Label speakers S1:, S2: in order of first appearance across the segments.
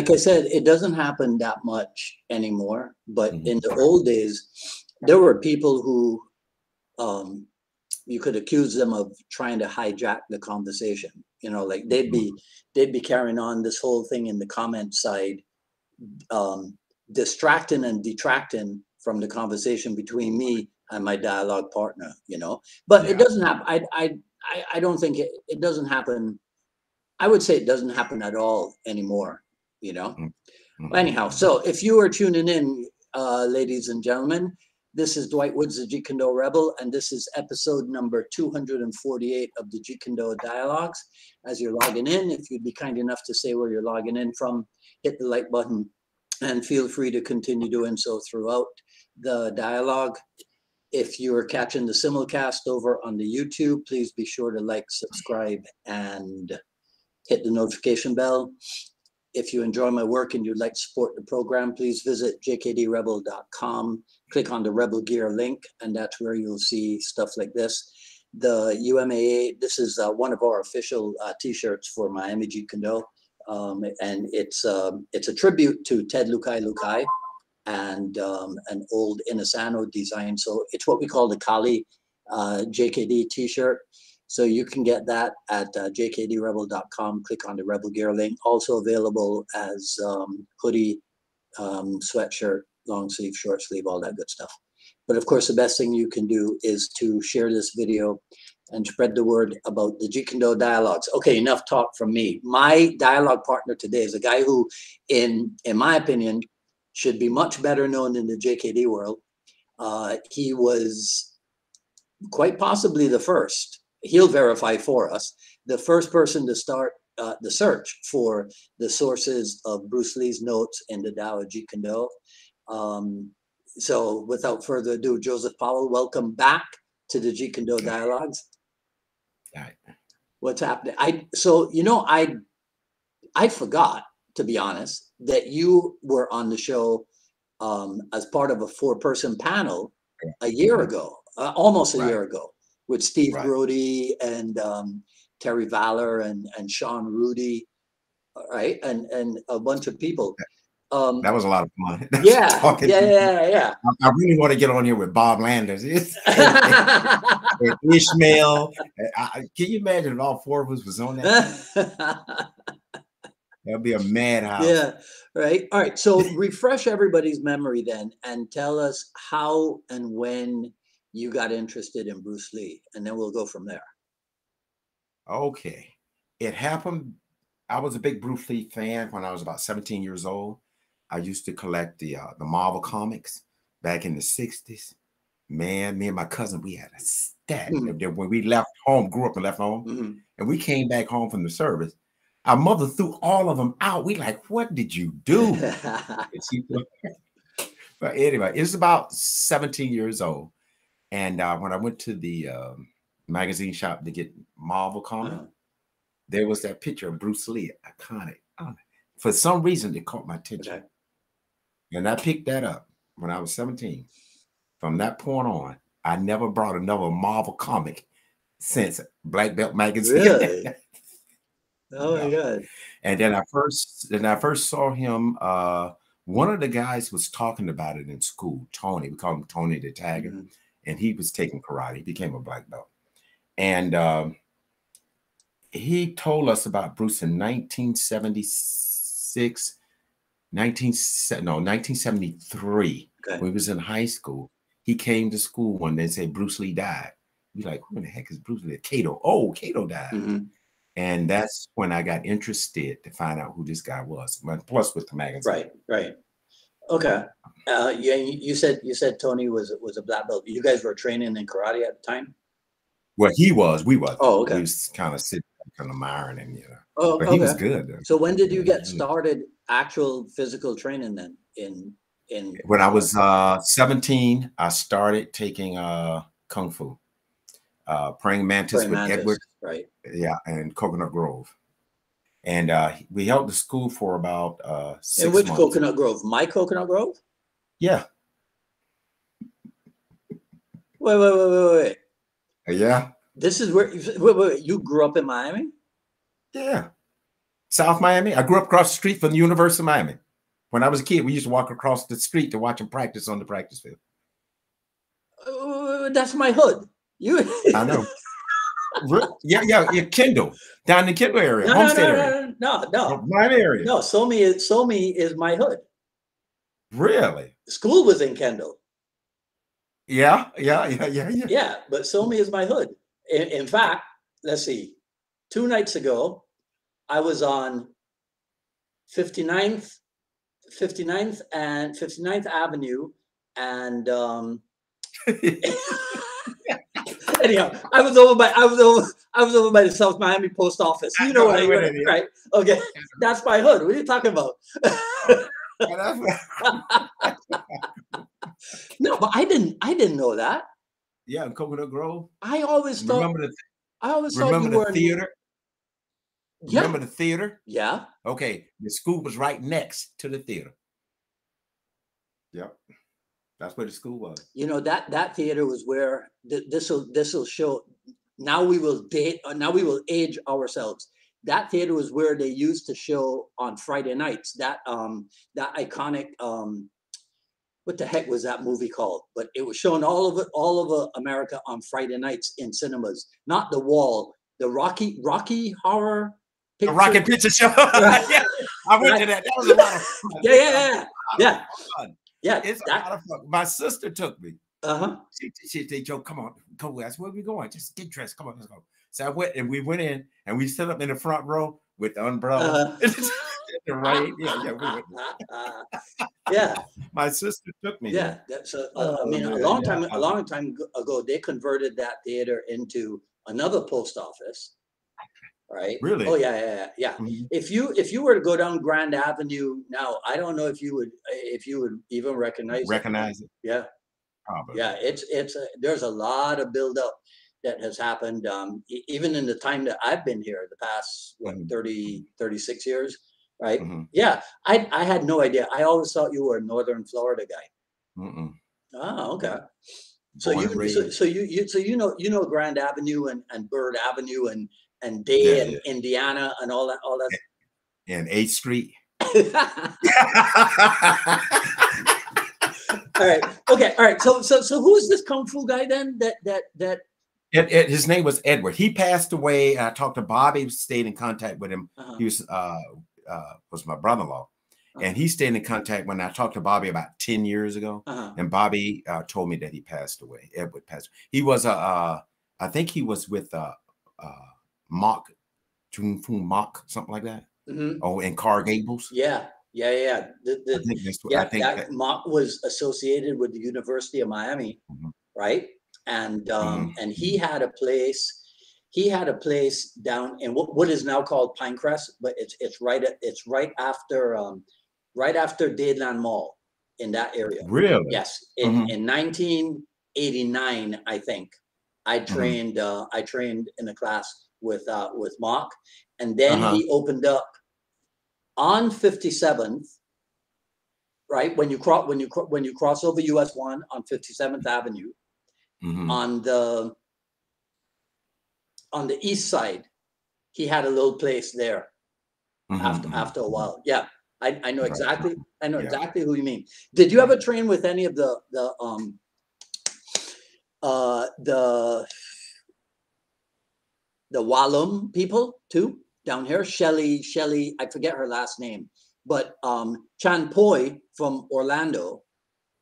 S1: like I said, it doesn't happen that much anymore. But in the old days, there were people who you could accuse them of trying to hijack the conversation. You know, like they'd be carrying on this whole thing in the comment side, distracting and detracting from the conversation between me and my dialogue partner. You know, but it doesn't happen. I don't think it doesn't happen. I would say it doesn't happen at all anymore. You know. Anyhow, so if you are tuning in, ladies and gentlemen, this is Dwight Woods, the Jeet Kune Do Rebel, and this is episode number 248 of the Jeet Kune Do Dialogues. As you're logging in, if you'd be kind enough to say where you're logging in from, hit the like button, and feel free to continue doing so throughout the dialogue. If you're catching the simulcast over on the YouTube, please be sure to like, subscribe, and hit the notification bell. If you enjoy my work and you'd like to support the program, please visit jkdrebel.com, click on the Rebel Gear link, and that's where you'll see stuff like this. The UMAA, this is one of our official t-shirts for Miami Jeet Kune Do, and it's a tribute to Ted Lukai Lukai and an old Inasano design. So it's what we call the Kali JKD t-shirt. So you can get that at jkdrebel.com. Click on the Rebel Gear link. Also available as hoodie, sweatshirt, long sleeve, short sleeve, all that good stuff. But of course, the best thing you can do is to share this video and spread the word about the Jeet Kune Do Dialogues. Okay, enough talk from me. My dialogue partner today is a guy who, in my opinion, should be much better known in the JKD world. He was quite possibly the first. He'll verify for us, the first person to start the search for the sources of Bruce Lee's notes in the Tao of Jeet Kune Do. So without further ado, Joseph Powell, welcome back to the Jeet Kune Do Dialogues.
S2: All right.
S1: What's happening? I forgot, to be honest, that you were on the show as part of a 4-person panel a year ago, almost a year ago, with Steve Brody and Terry Valor and Sean Rudy, right? And a bunch of people.
S2: That was a lot of fun.
S1: Yeah.
S2: I really want to get on here with Bob Landers. And Ishmael. Can you imagine if all 4 of us was on that? That'd be a madhouse.
S1: Yeah, right. All right. So refresh everybody's memory then and tell us how and when you got interested in Bruce Lee, and then we'll go from there.
S2: Okay. It happened. I was a big Bruce Lee fan when I was about 17 years old. I used to collect the Marvel comics back in the 60s. Man, me and my cousin, we had a stack. When we left home, grew up and left home, and we came back home from the service, our mother threw all of them out. We like, what did you do? But anyway, it's about 17 years old. And when I went to the magazine shop to get Marvel comic, there was that picture of Bruce Lee, iconic. For some reason, it caught my attention.
S1: Okay.
S2: And I picked that up when I was 17. From that point on, I never brought another Marvel comic since Black Belt magazine.
S1: Really? Oh my God.
S2: And then I first saw him. One of the guys was talking about it in school, Tony. We call him Tony the Tiger. And he was taking karate. He became a black belt. And he told us about Bruce in 1973.
S1: Okay.
S2: When he was in high school. He came to school one day and said Bruce Lee died. We like, who in the heck is Bruce Lee? Kato. Oh, Kato died. And that's when I got interested to find out who this guy was. Plus with the magazine.
S1: Right. Okay. You said Tony was a black belt. You guys were training in karate at the time?
S2: Well, he was. We was.
S1: Oh, okay.
S2: We was kind of sitting, kind of admiring him, you know.
S1: Oh,
S2: but he was good.
S1: So when did you get started actual physical training then?
S2: When I was 17, I started taking Kung Fu. Praying Mantis with Edward.
S1: Right.
S2: Yeah, and Coconut Grove. And we held the school for about 6 months.
S1: In which Coconut Grove? My Coconut Grove?
S2: Yeah.
S1: Wait.
S2: Yeah.
S1: This is where wait, you grew up in Miami?
S2: Yeah. South Miami. I grew up across the street from the University of Miami. When I was a kid, we used to walk across the street to watch them practice on the practice field.
S1: That's my hood. You.
S2: I know. Yeah. Kendall, down in the Kendall area, Homestead area.
S1: No.
S2: Miami area.
S1: No, Somi is my hood.
S2: Really?
S1: School was in Kendall.
S2: Yeah.
S1: Yeah, but Somi is my hood. In fact, let's see. 2 nights ago, I was on 59th and 59th Avenue, and anyhow, I was over by the South Miami post office. You know what I mean, right? Okay, that's my hood. What are you talking about? No, but I didn't know that.
S2: Yeah, in Coconut Grove.
S1: I always thought. Remember
S2: the theater?
S1: Yeah.
S2: Remember the theater?
S1: Yeah.
S2: Okay, the school was right next to the theater. Yep, that's where the school was.
S1: You know, that theater was where this will show. Now we will date. Now we will age ourselves. That theater was where they used to show on Friday nights. That iconic. What the heck was that movie called? But it was shown all over America on Friday nights in cinemas. Not The Wall, the Rocky Horror Picture.
S2: The Rocky Picture Show. Yeah, I went to that. That was a lot of fun.
S1: Yeah.
S2: It's a lot of fun. My sister took me. She said, "Joe, come on, go. That's where we going. Just get dressed. Come on, let's go." So I went, and we went in, and we stood up in the front row with the umbrella. The rain. Yeah, we went.
S1: Yeah.
S2: My sister took me.
S1: Yeah, that's I mean, a long time ago, they converted that theater into another post office, right?
S2: Really?
S1: Oh yeah. Mm-hmm. If you were to go down Grand Avenue now, I don't know if you would even recognize
S2: it.
S1: Yeah,
S2: probably.
S1: Yeah, there's a lot of buildup that has happened, even in the time that I've been here, the past 36 years. Right? Mm-hmm. Yeah, I had no idea. I always thought you were a Northern Florida guy.
S2: Mm-mm.
S1: Oh, okay. So you know Grand Avenue and Bird Avenue and Day and Indiana and all that.
S2: And 8th Street.
S1: All right. Okay. All right. So who is this Kung Fu guy then? That.
S2: His name was Edward. He passed away. I talked to Bobby. Stayed in contact with him. He was my brother-in-law, and he stayed in contact when I talked to Bobby about 10 years ago. And Bobby told me that he passed away. Edward passed. He was I think he was with Mock, something like that. Mm-hmm. Oh, in Car Gables.
S1: Yeah. I think that Mock was associated with the University of Miami, right? And and he had a place. He had a place down in what is now called Pinecrest, but it's right after Dadeland Mall in that area.
S2: Really?
S1: Yes. In 1989, I think I trained in a class with Mock, and then he opened up on 57th, right when you cross over US 1 on 57th Avenue, on the east side. He had a little place there. After a while, yeah, I know exactly. I know exactly who you mean. Did you ever train with any of the Walloon people too down here? Shelly, I forget her last name, but Chan Poi from Orlando,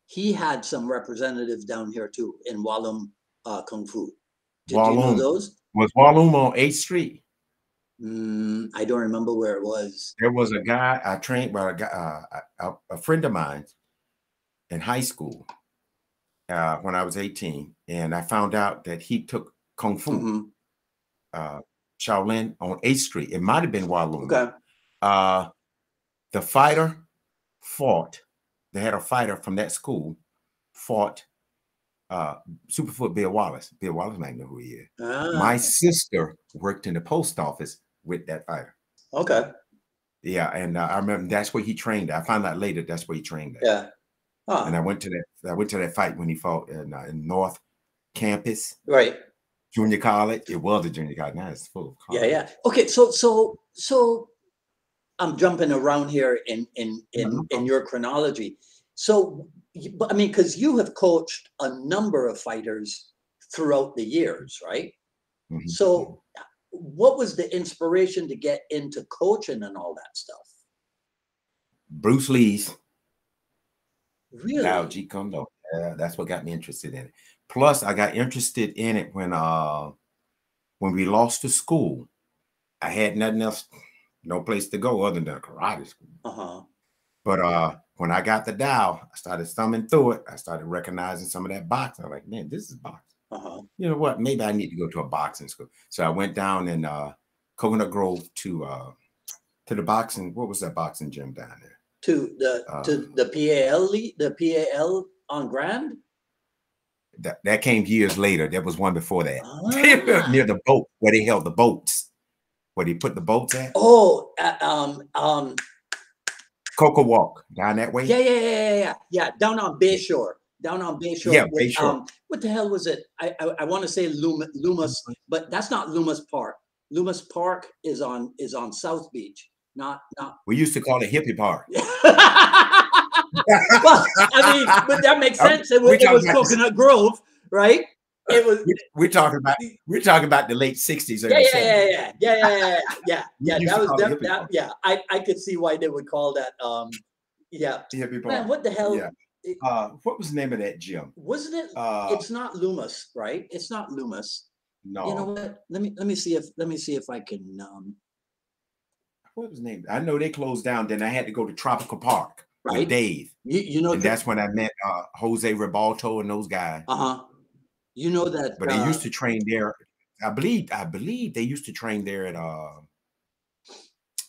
S1: he had some representatives down here too in Walloon Kung Fu. Did you know those?
S2: Was Walloon on 8th Street?
S1: I don't remember where it was.
S2: There was a guy I trained by a friend of mine in high school when I was 18, and I found out that he took Kung Fu, Shaolin on 8th Street. It might have been Walloon.
S1: Okay.
S2: The fighter fought. They had a fighter from that school fought Superfoot Bill Wallace. Bill Wallace might know who he is. My sister worked in the post office with that fighter.
S1: Okay.
S2: Yeah, and I remember that's where he trained. I found out later that's where he trained at.
S1: Yeah.
S2: And I went to that fight when he fought in North Campus.
S1: Right.
S2: Junior college. It was a junior college. Now it's full of college.
S1: Yeah. Okay. So I'm jumping around here in your chronology. So, but I mean, because you have coached a number of fighters throughout the years, right?
S2: Mm-hmm.
S1: So, what was the inspiration to get into coaching and all that stuff?
S2: Bruce Lee's.
S1: Really?
S2: Jeet Kune Do. Yeah, that's what got me interested in it. Plus, I got interested in it when we lost the school. I had nothing else, no place to go other than karate school. But when I got the dial, I started thumbing through it. I started recognizing some of that boxing. I'm like, man, this is boxing. You know what? Maybe I need to go to a boxing school. So I went down in Coconut Grove to the boxing. What was that boxing gym down there? To
S1: the PAL on Grand.
S2: That came years later. There was one before that near the boat where they held the boats. Where they put the boats at?
S1: Oh,
S2: Coco Walk down that way.
S1: Yeah. Down on Bayshore. Down on Bayshore.
S2: Yeah, Bayshore.
S1: What the hell was it? I want to say Loomis, but that's not Loomis Park. Loomis Park is on South Beach. Not.
S2: We used to call it Hippie Park.
S1: Well, I mean, but that makes sense. It was Coconut Grove, right? It was.
S2: We're talking about the late '60s.
S1: Yeah. That was that. Yeah, I could see why they would call that.
S2: Hippie Park.
S1: Man, what the hell?
S2: Yeah. What was the name of that gym?
S1: Wasn't it? It's not Loomis, right? It's not Loomis.
S2: No.
S1: You know what? Let me see if I can.
S2: What was the name? I know they closed down. Then I had to go to Tropical Park with Dave.
S1: You know,
S2: and that's when I met Jose Ribalto and those guys.
S1: You know that.
S2: But they used to train there. I believe they used to train there at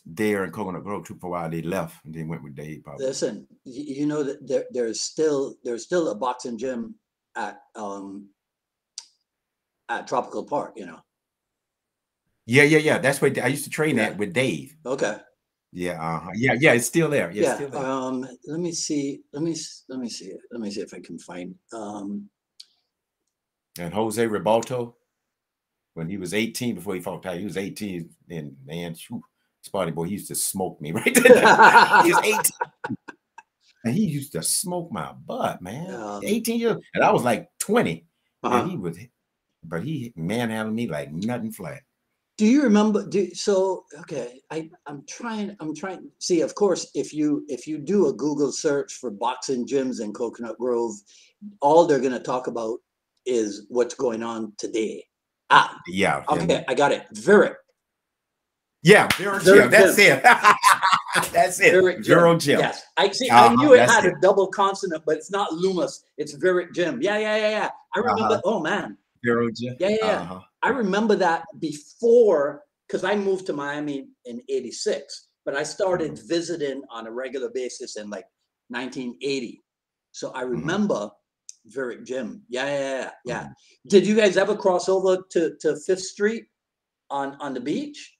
S2: there in Coconut Grove too for a while. They left and they went with Dave. Probably.
S1: Listen, you know that there's still a boxing gym at Tropical Park. You know.
S2: Yeah. That's where I used to train at with Dave.
S1: Okay.
S2: Yeah. Yeah. It's still there. Yeah. It's still there.
S1: Let me see if I can find.
S2: And Jose Ribalto, when he was 18, before he fought Ty, he was 18. And man, Spotty boy, he used to smoke me right there. He was 18. And he used to smoke my butt, man. 18 years. And I was like 20. And he manhandled me like nothing flat.
S1: Do you remember? Okay. I'm trying. See, of course, if you do a Google search for boxing gyms in Coconut Grove, all they're going to talk about is what's going on today.
S2: Yeah.
S1: Okay, I got it. Virik.
S2: Yeah, Virik Gym. That's it. That's it. Virik Gym.
S1: Yes, I see. I knew it had a double consonant, but it's not Loomis. It's Virik Gym. Yeah. I remember. Oh man.
S2: Virik Gym.
S1: Yeah. I remember that before, because I moved to Miami in '86, but I started visiting on a regular basis in like 1980. So I remember Virik Gym. Yeah. Did you guys ever cross over to 5th Street on the beach?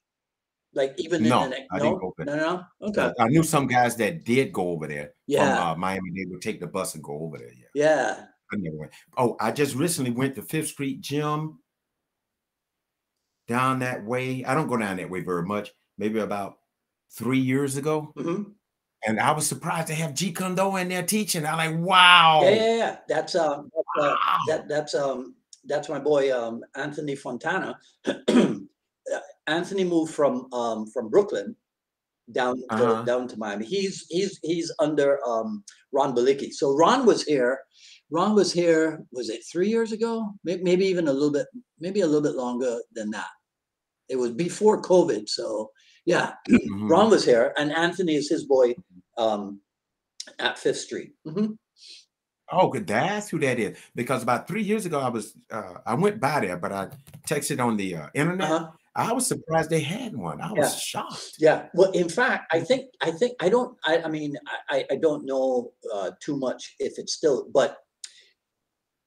S1: Like even
S2: no,
S1: in the
S2: I didn't go there.
S1: No. Okay.
S2: I knew some guys that did go over there.
S1: Yeah.
S2: From Miami, they would take the bus and go over there.
S1: Yeah.
S2: I never went. Oh, I just recently went to 5th Street Gym down that way. I don't go down that way very much. Maybe about 3 years ago. And I was surprised to have Jeet Kune Do in there teaching. I'm like, wow.
S1: Yeah. That's my boy Anthony Fontana. Anthony moved from Brooklyn down to Miami. He's under Ron Balicki. So Ron was here. Was it 3 years ago? Maybe even a little bit longer than that. It was before COVID. So yeah, Ron was here, and Anthony is his boy at 5th Street.
S2: Oh, good. That's who that is. Because about 3 years ago, I went by there, but I texted on the internet. I was surprised they had one. I was shocked.
S1: Yeah. Well, in fact, I don't know too much if it's still, but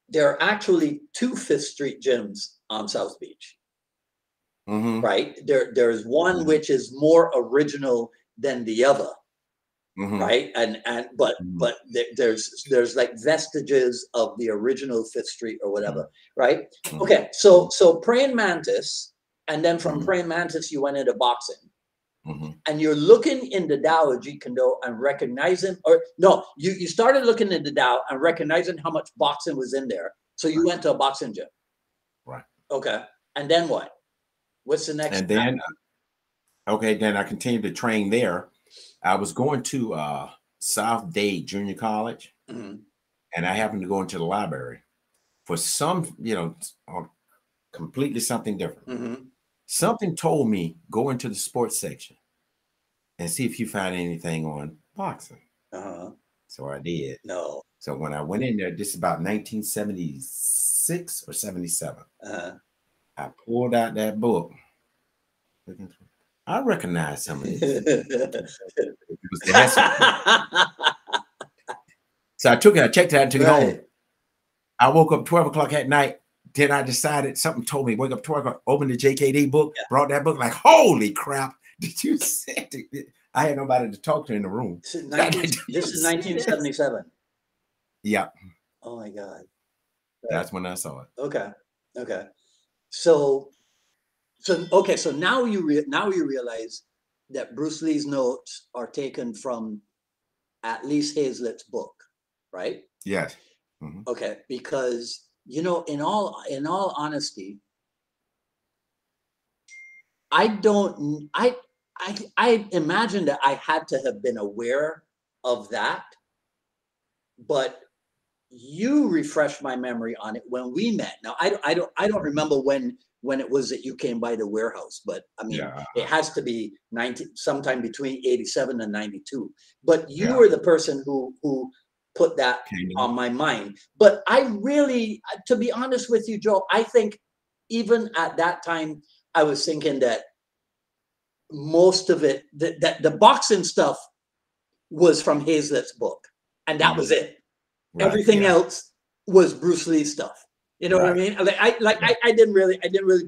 S1: there are actually 2 5th Street gyms on South Beach. Right. There's one which is more original than the other. Right. But there's like vestiges of the original 5th Street or whatever. Right. Okay. So Praying Mantis, and then from Praying Mantis you went into boxing. and you're looking in the Tao of Jeet Kune Do and recognizing, or no, you started looking in the Tao and recognizing how much boxing was in there. So you went to a boxing gym.
S2: Right.
S1: Okay. And then what? What's the next?
S2: And then, okay, then I continued to train there. I was going to South Dade Junior College, and I happened to go into the library for some, you know, completely something different. Something told me go into the sports section and see if you find anything on boxing. So I did.
S1: No.
S2: So when I went in there, this is about 1976 or 77. I pulled out that book. I recognize some of these. So I took it, I checked it out and took it home. I woke up 12 o'clock at night. Then I decided, something told me, wake up 12 o'clock, open the JKD book, brought that book, like, holy crap. Did you say it? I had nobody to talk to in the room.
S1: This is 1977.
S2: Yeah.
S1: Oh my God.
S2: That's when I saw it.
S1: Okay. Okay. So now you realize that Bruce Lee's notes are taken from at least Haislet's book, right?
S2: Yes.
S1: Okay, because you know, in all honesty, I imagine that I had to have been aware of that, but you refreshed my memory on it when we met. Now I don't remember when it was that you came by the warehouse, but I mean, it has to be sometime between 87 and 92. But you were the person who put that on my mind. But I really, to be honest with you, Joe, I think even at that time, I was thinking that most of it, that the boxing stuff was from Haislet's book, and that was it. Right, everything else was Bruce Lee stuff. You know what I mean? I didn't really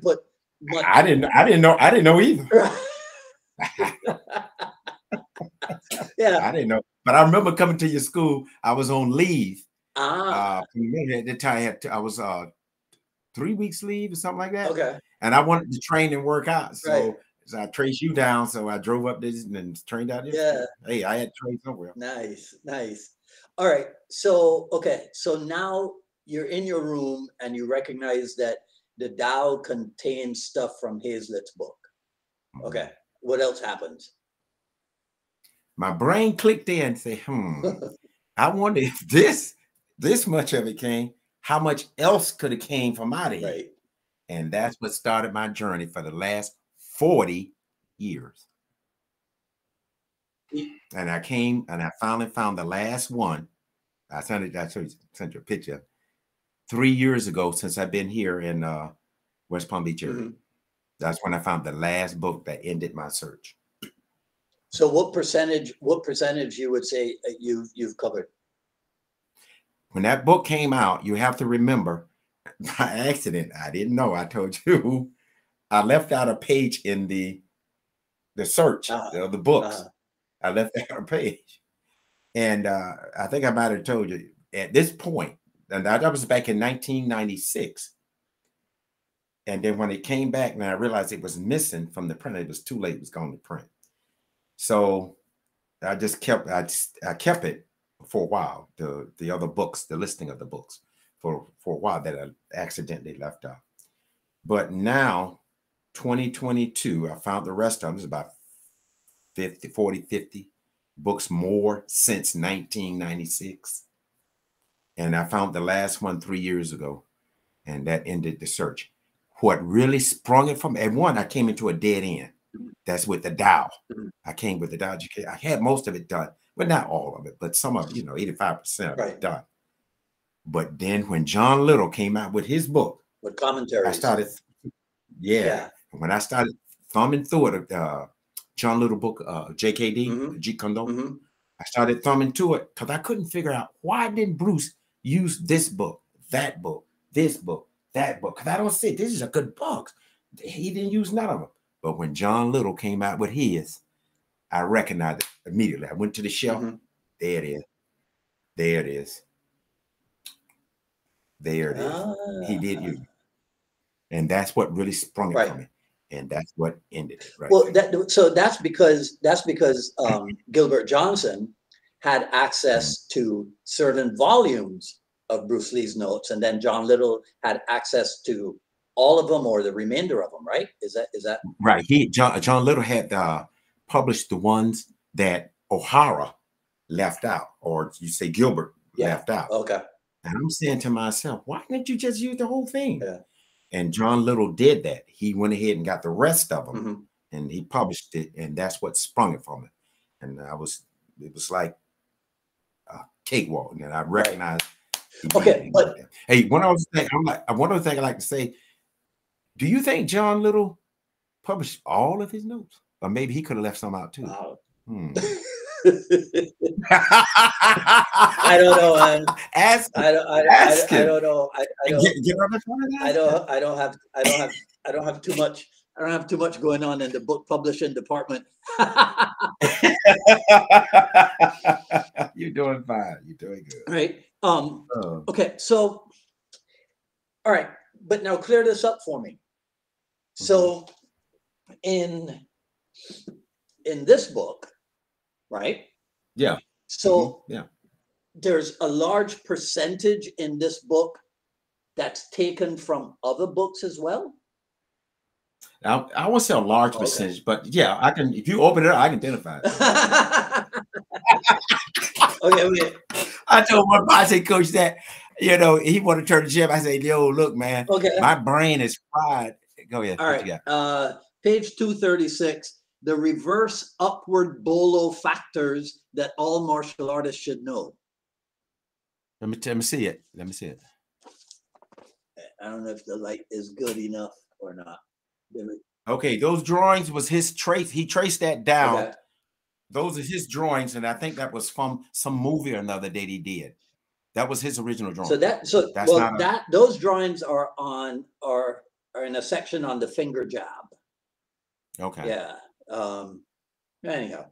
S1: put much.
S2: I didn't know either. I didn't know. But I remember coming to your school. I was on leave. At the time I was 3 weeks leave or something like that.
S1: Okay.
S2: And I wanted to train and work out. So I traced you down. So I drove up this and trained out this.
S1: Yeah.
S2: Hey, I had to train somewhere.
S1: Nice. All right. So so now you're in your room and you recognize that the Tao contains stuff from Haislet's book. Okay. What else happens?
S2: My brain clicked in and said, I wonder if this much of it came, how much else could have came from out of here?
S1: Right.
S2: And that's what started my journey for the last 40 years. And I came and I finally found the last one. I sent you a picture 3 years ago, since I've been here in West Palm Beach area. That's when I found the last book that ended my search.
S1: So what percentage you would say you've covered?
S2: When that book came out, you have to remember, by accident, I didn't know, I told you, I left out a page in the search of the books. I left out a page. And I think I might have told you at this point, and that was back in 1996. And then when it came back, and I realized it was missing from the print, it was too late, it was gone to print. So I just kept it for a while, the other books, the listing of the books for a while that I accidentally left out. But now, 2022, I found the rest of them. There's about 50 books more since 1996. And I found the last one 3 years ago, and that ended the search. What really sprung it from, and one, I came into a dead end. That's with the Tao. I came with the Tao. I had most of it done, but not all of it, but some of it, 85% of it done. But then when John Little came out with his book,
S1: with commentaries,
S2: I started, when I started thumbing through it, John Little book, JKD, Jeet Kune Do, I started thumbing to it because I couldn't figure out, why didn't Bruce use this book, that book, this book, that book? Because I don't see, this is a good book. He didn't use none of them. But when John Little came out with his, I recognized it immediately. I went to the shelf. There it is. There it is. There it is. He did use it. And that's what really sprung it from me. and that's what ended it. Right.
S1: Well, that's because Gilbert Johnson had access to certain volumes of Bruce Lee's notes, and then John Little had access to all of them or the remainder of them, right? Is that
S2: right? John Little had published the ones that O'Hara left out, or you say Gilbert left out.
S1: Okay.
S2: And I'm saying to myself, why didn't you just use the whole thing?
S1: Yeah.
S2: And John Little did that. He went ahead and got the rest of them, and he published it, and that's what sprung it from it. And it was like a cakewalk, and I recognized.
S1: Okay, but
S2: hey, one other thing I like to say: do you think John Little published all of his notes, or maybe he could have left some out too?
S1: Wow.
S2: I
S1: don't know, man.
S2: Ask.
S1: I don't know. I don't have too much. I don't have too much going on in the book publishing department.
S2: You're doing fine. You're doing good.
S1: Right. Okay. So, all right. But now clear this up for me. So, in this book, right?
S2: Yeah.
S1: So there's a large percentage in this book that's taken from other books as well.
S2: I won't say a large percentage, but yeah, I can. If you open it up, I can identify it.
S1: Okay.
S2: I told one boxing coach that, he wanted to turn the gym. I said, yo, look, man, my brain is fried. Go ahead.
S1: All right. Page 236. The reverse upward bolo factors that all martial artists should know.
S2: Let me see it. Let me see it.
S1: I don't know if the light is good enough or not.
S2: Okay, those drawings was his trace. He traced that down. Okay. Those are his drawings, and I think that was from some movie or another that he did. That was his original drawing.
S1: Those drawings are in a section on the finger jab.
S2: Okay.
S1: Yeah. Anyhow,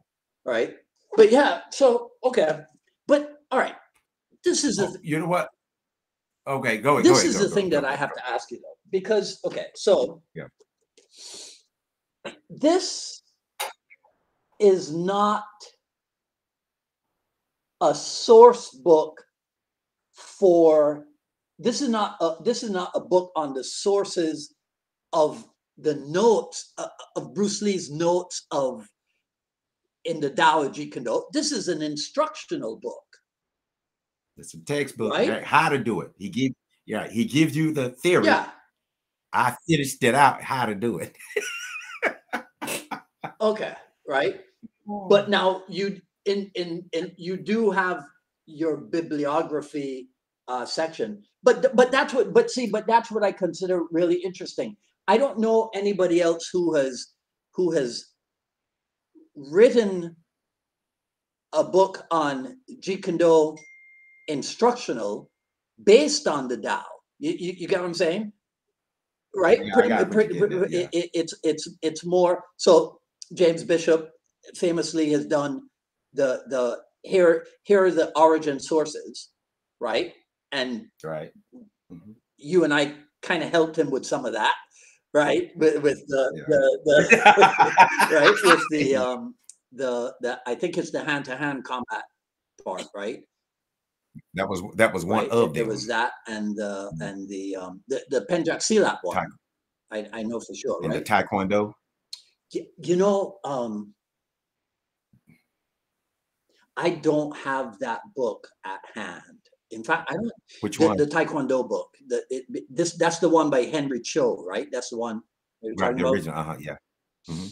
S1: right. But yeah, so okay. But all right. This is
S2: you know what? Okay, go ahead.
S1: This is the thing that I have to ask you though. Because so this is not a source book for this is not a book on the sources of the notes of Bruce Lee's notes in the Tao of Jeet Kune Do. This is an instructional book.
S2: It's a textbook, right? How to do it. He gives you the theory. Yeah. I finished it out how to do it.
S1: Okay, right. But now you do have your bibliography section, but that's what I consider really interesting. I don't know anybody else who has written a book on Jeet Kune Do instructional based on the Tao. You get what I'm saying? Right? Yeah, it's more so. James Bishop famously has done the here are the origin sources, right? And you and I kind of helped him with some of that, right? With the right with the I think it's the hand-to-hand combat part, right?
S2: That was one of them.
S1: There was that and the Penjak Silat one. I know for sure.
S2: And
S1: right?
S2: the Taekwondo.
S1: I don't have that book at hand. In fact, I don't.
S2: Which one?
S1: The Taekwondo book. That's the one by Henry Cho, right? That's the one.
S2: Right, the original. Yeah. Mm-hmm.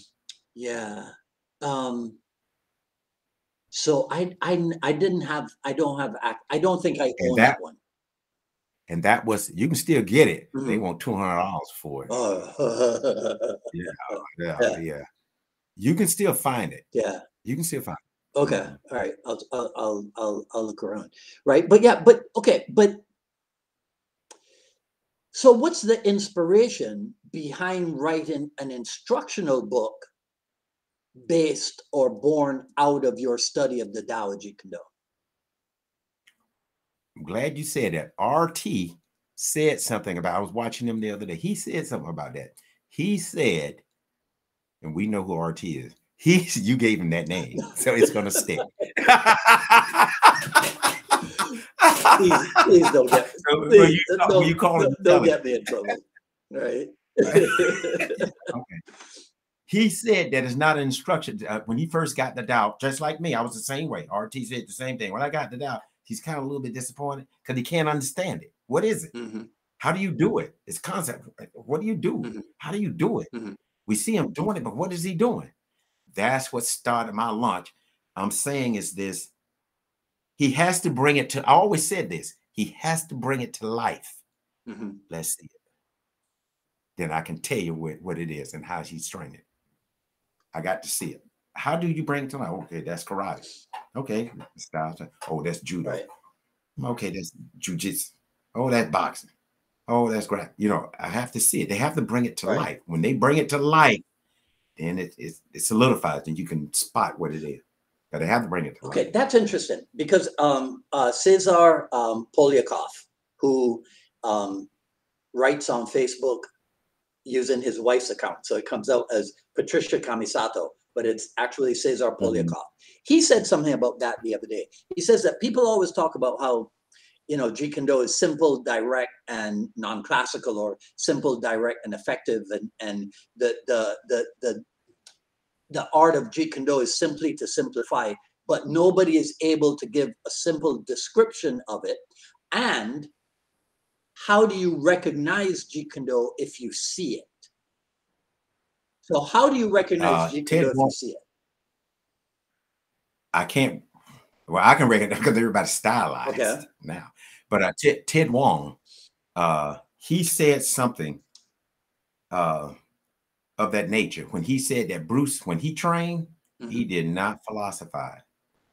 S1: Yeah. So I don't think I own that one.
S2: And that was, you can still get it. Mm-hmm. They want $200 for it. Yeah. You can still find it.
S1: Yeah.
S2: You can still find it.
S1: Okay. All right. I'll look around. Right. But so what's the inspiration behind writing an instructional book based or born out of your study of the Tao of Jeet Kune Do?
S2: I'm glad you said that. RT said something about, I was watching him the other day. He said something about that. He said and we know who RT is. You gave him that name, so it's gonna stick.
S1: Please don't get. Please, don't get me in trouble, right?
S2: Okay. He said that it's not an instruction. When he first got the doubt, just like me, I was the same way. RT said the same thing. When I got the doubt, he's kind of a little bit disappointed because he can't understand it. What is it? How do you do it? It's concept. What do you do? How do you do it? We see him doing it, but what is he doing? That's what started my launch. I'm saying is this. He has to bring it to, I always said this. He has to bring it to life. Let's see it. Then I can tell you what it is and how he's training. I got to see it. How do you bring it to life? Okay, that's karate. Okay, oh, that's judo. Right. Okay, that's jujitsu. Oh, that's boxing. Oh, that's great. You know, I have to see it. They have to bring it to life. When they bring it to life, then it solidifies and you can spot what it is. But they have to bring it to life.
S1: Okay, that's interesting because Cesar Polyakov, who writes on Facebook using his wife's account, so it comes out as Patricia Kamisato, but it's actually Cesar Polyakov. He said something about that the other day. He says that people always talk about how, you know, Jeet Kune Do is simple, direct, and non-classical, or simple, direct, and effective, and the art of Jeet Kune Do is simply to simplify, but nobody is able to give a simple description of it. And how do you recognize Jeet Kune Do if you see it? So how do you recognize Jeet Kune Do if you see it?
S2: I can't. Well, I can recognize because everybody's stylized now. But Ted Wong, he said something of that nature when he said that Bruce, when he trained, he did not philosophize.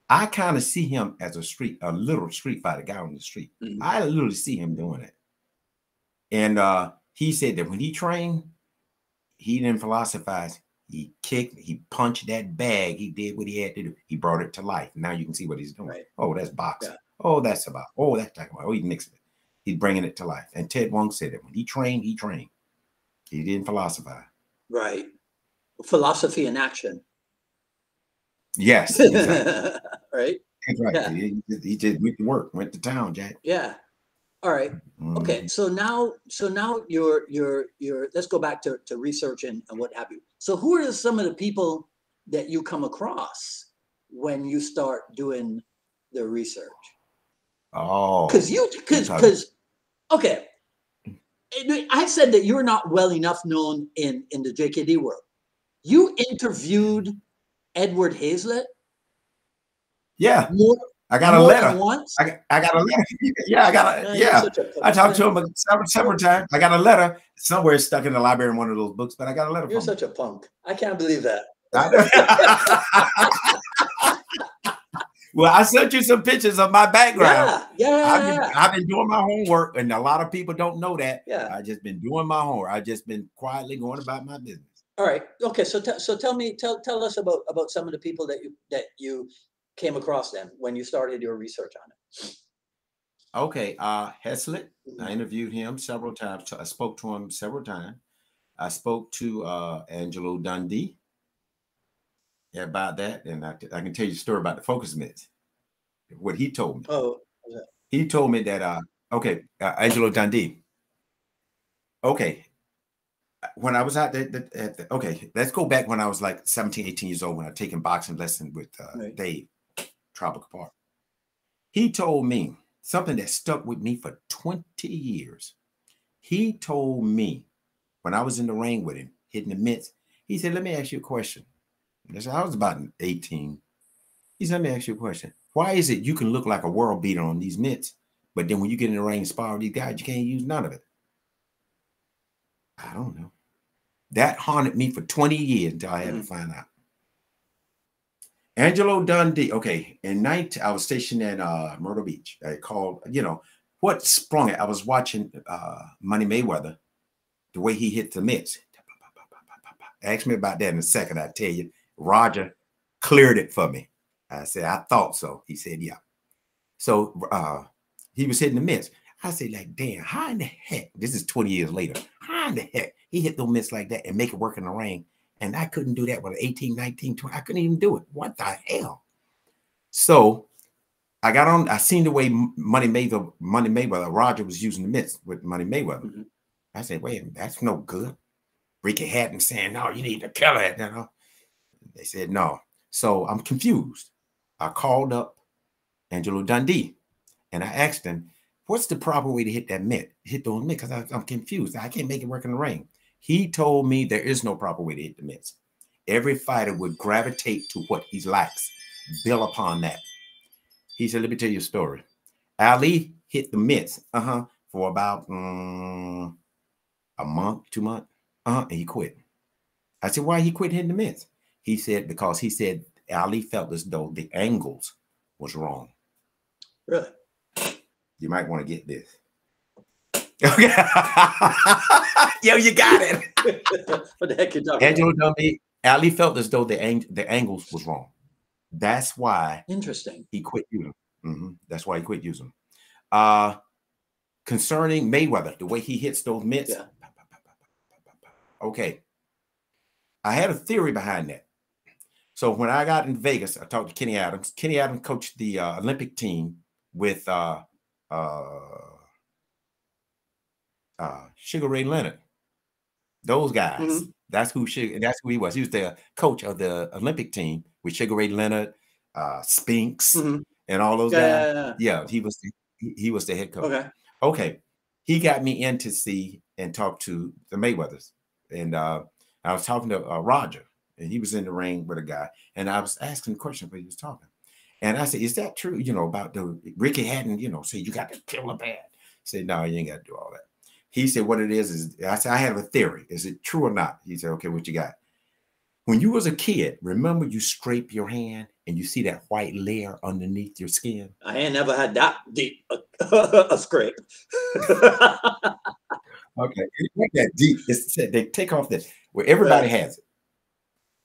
S2: I kind of see him as a little street fighter guy on the street. I literally see him doing it. And he said that when he trained, he didn't philosophize. He kicked, he punched that bag. He did what he had to do. He brought it to life. Now you can see what he's doing. Right. Oh, that's boxing. Yeah. Oh, that's about. Oh, that's talking about. Oh, he's mixing it. He's bringing it to life. And Ted Wong said that when he trained, he trained. He didn't philosophize.
S1: Right. Philosophy in action.
S2: Yes. Exactly.
S1: Right.
S2: That's right. Yeah. He just went to work, went to town, Jack.
S1: Yeah. All right. Okay. So now you're let's go back to research and what have you. So who are some of the people that you come across when you start doing the research?
S2: Oh,
S1: because okay. I said that you're not well enough known in the JKD world. You interviewed Edwin Haislet.
S2: Yeah. I got a letter. Once? I got a letter. Yeah, I got a I talked to him several times. I got a letter somewhere stuck in the library in one of those books, but I got a letter.
S1: You're such a punk. I can't believe that.
S2: Well, I sent you some pictures of my background.
S1: Yeah.
S2: I've been doing my homework, and a lot of people don't know that.
S1: Yeah.
S2: I just been doing my homework. I just been quietly going about my business.
S1: All right. Okay. So tell us about some of the people that you came across them when you started your research on it.
S2: Okay. Haislet. I interviewed him several times. I spoke to him several times. I spoke to Angelo Dundee about that, and I can tell you a story about the focus mitts. What he told me.
S1: Oh,
S2: he told me that Angelo Dundee. Okay, when I was out there, okay, let's go back when I was like 17, 18 years old when I taken boxing lesson with Dave Tropical Park. He told me something that stuck with me for 20 years. He told me when I was in the ring with him, hitting the mitts, he said, "Let me ask you a question." I was about 18. He said, "Let me ask you a question. Why is it you can look like a world beater on these mitts, but then when you get in the ring and spar with these guys, you can't use none of it?" I don't know. That haunted me for 20 years until I had to find out. Angelo Dundee. Okay, I was stationed in Myrtle Beach. I called, what sprung it? I was watching Money Mayweather, the way he hit the mitts. Ask me about that in a second. I tell you, Roger cleared it for me. I said, "I thought so." He said, "Yeah." So he was hitting the mitts. I said, like, damn, how in the heck? This is 20 years later. How in the heck he hit those mitts like that and make it work in the ring And I couldn't do that with 18, 19, 20. I couldn't even do it. What the hell? So I got on, I seen the way Money Mayweather, Roger was using the mitts with Money Mayweather.
S1: Mm-hmm.
S2: I said, wait, that's no good. Ricky Hatton saying, no, you need to kill it. You know? They said, no. So I'm confused. I called up Angelo Dundee and I asked him, what's the proper way to hit that mitt? Hit those mitts, because I'm confused. I can't make it work in the ring. He told me there is no proper way to hit the mitts. Every fighter would gravitate to what he likes, build upon that. He said, let me tell you a story. Ali hit the mitts for about a month, 2 months, and he quit. I said, why he quit hitting the mitts? He said, because he said Ali felt as though the angles was wrong.
S1: Really?
S2: You might want to get this. Okay. Yo, you got it.
S1: What the heck you talking
S2: Angelo Dundee, Ali felt as though the angles was wrong. That's why he quit using them. That's why he quit using them. Concerning Mayweather, the way he hits those mitts. Yeah. Okay. I had a theory behind that. So when I got in Vegas, I talked to Kenny Adams. Kenny Adams coached the Olympic team with Sugar Ray Leonard. Those guys. Mm-hmm. That's who he was. He was the coach of the Olympic team with Sugar Ray Leonard, Spinks, and all those guys. Yeah, he was the head coach. Okay. He got me in to see and talk to the Mayweathers. And I was talking to Roger, and he was in the ring with a guy. And I was asking questions, but he was talking. And I said, is that true, about the Ricky Hatton, say you got to kill a bad? He said, no, you ain't got to do all that. He said, what it is I said, I have a theory. Is it true or not? He said, okay, what you got? When you was a kid, remember you scrape your hand and you see that white layer underneath your skin?
S1: I ain't never had that deep a scrape.
S2: Okay, it's not that deep. They take off this where everybody has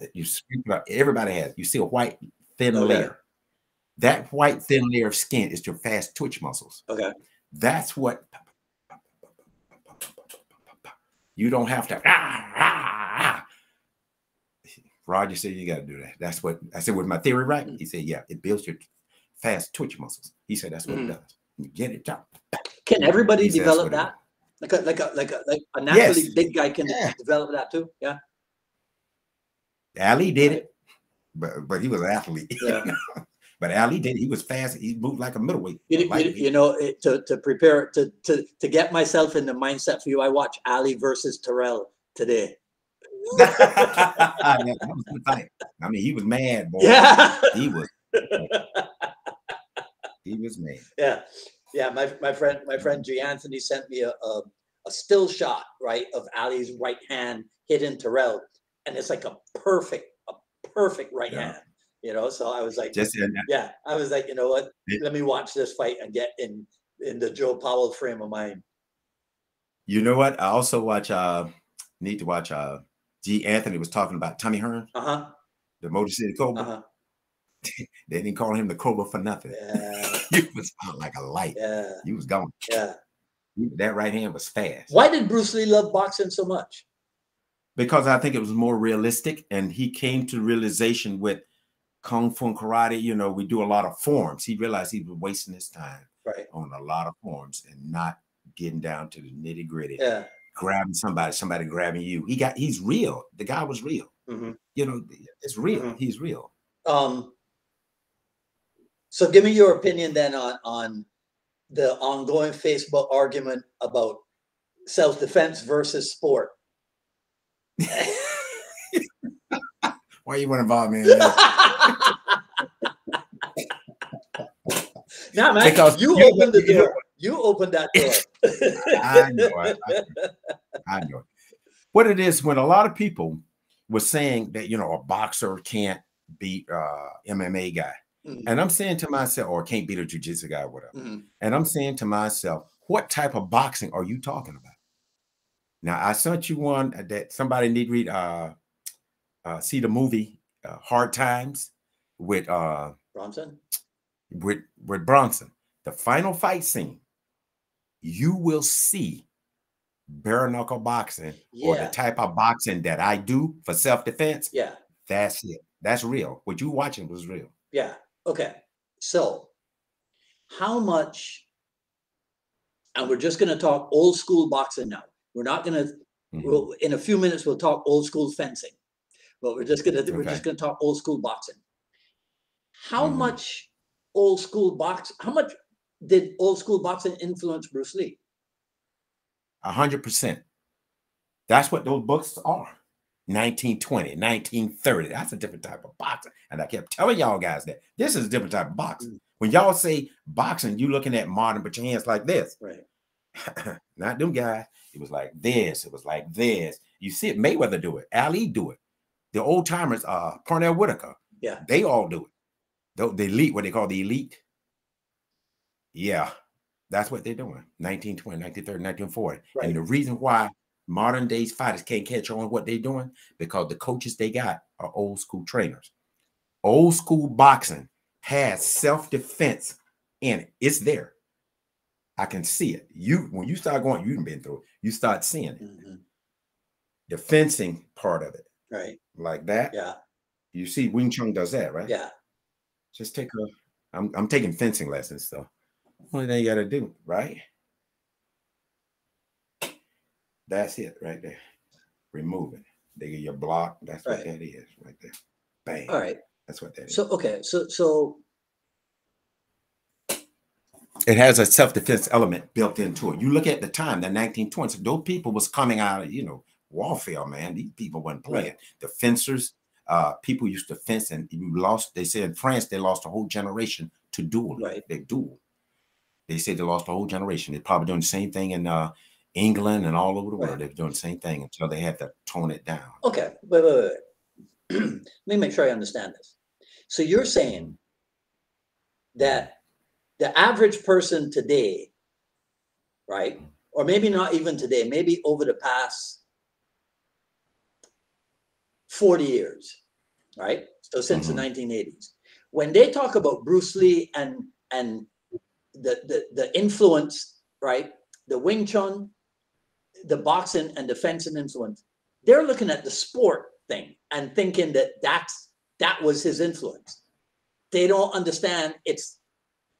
S2: it. You scrape it out. Everybody has it. You see a white thin layer. That white thin layer of skin is your fast twitch muscles. Okay, that's what. You don't have to. Roger said you got to do that. That's what I said. Was my theory right? He said, yeah, it builds your fast twitch muscles. He said that's what it does. You get it done.
S1: Can everybody develop that? Like a naturally big guy can develop that too. Yeah.
S2: Ali did it, but he was an athlete. Yeah. But Ali did. He was fast. He moved like a middleweight.
S1: To prepare to get myself in the mindset for you, I watched Ali versus Terrell today.
S2: That was the fight. I mean, he was mad, boy.
S1: Yeah,
S2: he was. He was mad.
S1: Yeah, yeah. My friend G. Anthony sent me a still shot, right, of Ali's right hand hitting Terrell, and it's like a perfect right hand. So I was like, I was like, you know what? Let me watch this fight and get in the Joe Powell frame of mind.
S2: You know what? I also need to watch. G. Anthony was talking about Tommy Hearn, the Motor City Cobra. They didn't call him the Cobra for nothing. Yeah. He was out like a light. Yeah, he was gone. Yeah, that right hand was fast.
S1: Why did Bruce Lee love boxing so much?
S2: Because I think it was more realistic, and he came to realization with Kung Fu and karate, we do a lot of forms. He realized he was wasting his time on a lot of forms and not getting down to the nitty gritty. Yeah. Grabbing somebody grabbing you. He's real. The guy was real. It's real. He's real.
S1: So give me your opinion then on the ongoing Facebook argument about self-defense versus sport.
S2: Why you want to involve me in that?
S1: Nah, man, because you opened the door. You opened that door.
S2: I know. What it is, when a lot of people were saying that, a boxer can't beat MMA guy. And I'm saying to myself, or can't beat a jiu-jitsu guy, whatever. And I'm saying to myself, what type of boxing are you talking about? Now, I sent you one that somebody need to read, see the movie Hard Times with
S1: Bronson.
S2: With Bronson. The final fight scene, you will see bare knuckle boxing or the
S1: Yeah.
S2: type of boxing that I do for self-defense,
S1: Yeah.
S2: that's it. That's real. What you watching was real.
S1: Yeah. Okay. So how much, and we're just going to talk old school boxing now. We're not going to,
S2: Mhm.
S1: in a few minutes, we'll talk old school fencing, but we're just going
S2: Okay.
S1: to talk old school boxing. How
S2: Mhm.
S1: much old school how much did old school boxing influence Bruce Lee?
S2: 100%. That's what those books are. 1920, 1930. That's a different type of boxing. And I kept telling y'all guys that this is a different type of boxing.
S1: Mm.
S2: When y'all say boxing, you looking at modern, put your hands like this.
S1: Right.
S2: Not them guys. It was like this. It was like this. You see it, Mayweather do it. Ali do it. The old timers, Parnell Whitaker.
S1: Yeah.
S2: They all do it. The elite, what they call the elite. Yeah. That's what they're doing. 1920, 1930, 1940.
S1: Right.
S2: And the reason why modern days fighters can't catch on what they're doing, because the coaches they got are old school trainers. Old school boxing has self-defense in it. It's there. I can see it. When you start going, you've been through it. You start seeing it.
S1: Mm-hmm.
S2: The fencing part of it.
S1: Right.
S2: Like that.
S1: Yeah.
S2: You see Wing Chun does that, right?
S1: Yeah.
S2: Just take I'm taking fencing lessons, so only thing you got to do, right? That's it right there. Remove it. They get your block. That's what that is right there. Bang.
S1: All right.
S2: That's what that is.
S1: So, okay. So
S2: it has a self-defense element built into it. You look at the time, the 1920s, those people was coming out of, warfare, man. These people weren't playing.
S1: Right.
S2: The fencers, people used to fence, and you lost, they said in France, they lost a whole generation to dueling.
S1: Right.
S2: They duel. They say they lost a whole generation. They're probably doing the same thing in England and all over the world. They're doing the same thing until they had to tone it down.
S1: Okay. Wait. Let me make sure I understand this. So you're saying that the average person today, right? Or maybe not even today, maybe over the past 40 years, right? So since the 1980s, when they talk about Bruce Lee and the influence, right? The Wing Chun, the boxing and the fencing influence, they're looking at the sport thing and thinking that was his influence. They don't understand it's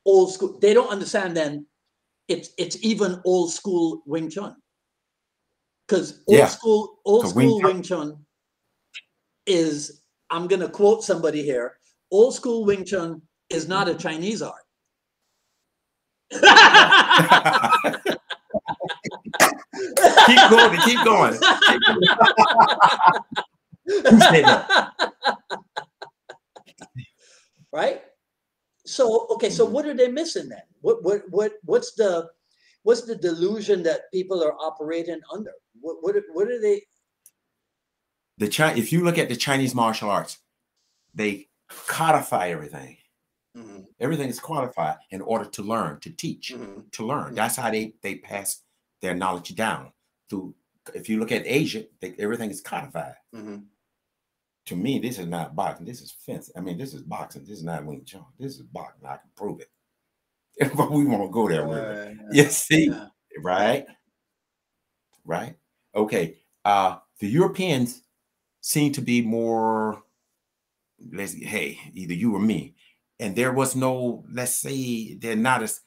S1: old school. They don't understand then it's even old school Wing Chun. Because old school Wing Chun is, I'm going to quote somebody here, old school Wing Chun is not a Chinese art.
S2: Keep going. Keep going. Who said that?
S1: Right. So okay. So what are they missing then? What's the delusion that people are operating under? What are they?
S2: If you look at the Chinese martial arts, they codify everything. Mm-hmm. Everything is codified in order to learn, to teach, to learn. Mm-hmm. That's how they pass their knowledge down. If you look at Asia, everything is codified. Mm-hmm. To me, this is not boxing. This is fencing. I mean, this is boxing. This is not Wing Chun. This is boxing. I can prove it. But we won't go there with it. You see? Yeah. Right? Right? Okay. The Europeans seem to be more, hey, either you or me. And there was no, let's say, they're not as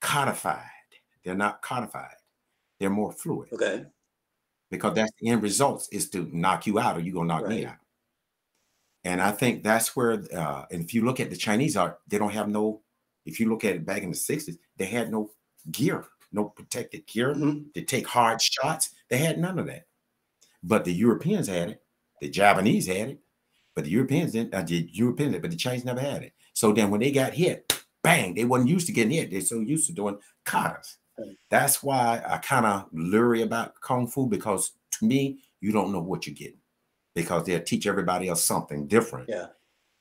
S2: codified. They're not codified. They're more fluid. Okay. Because that's the end results is to knock you out or you're going to knock me out. And I think that's where, and if you look at the Chinese art, they don't have if you look at it back in the 60s, they had no gear, no protected gear to take hard shots. They had none of that. But the Europeans had it. The Japanese had it. But the Europeans didn't, but the Chinese never had it. So then when they got hit, bang, they wasn't used to getting hit. They're so used to doing katas. That's why I kind of leery about Kung Fu, because to me, you don't know what you're getting. Because they'll teach everybody else something different. Yeah.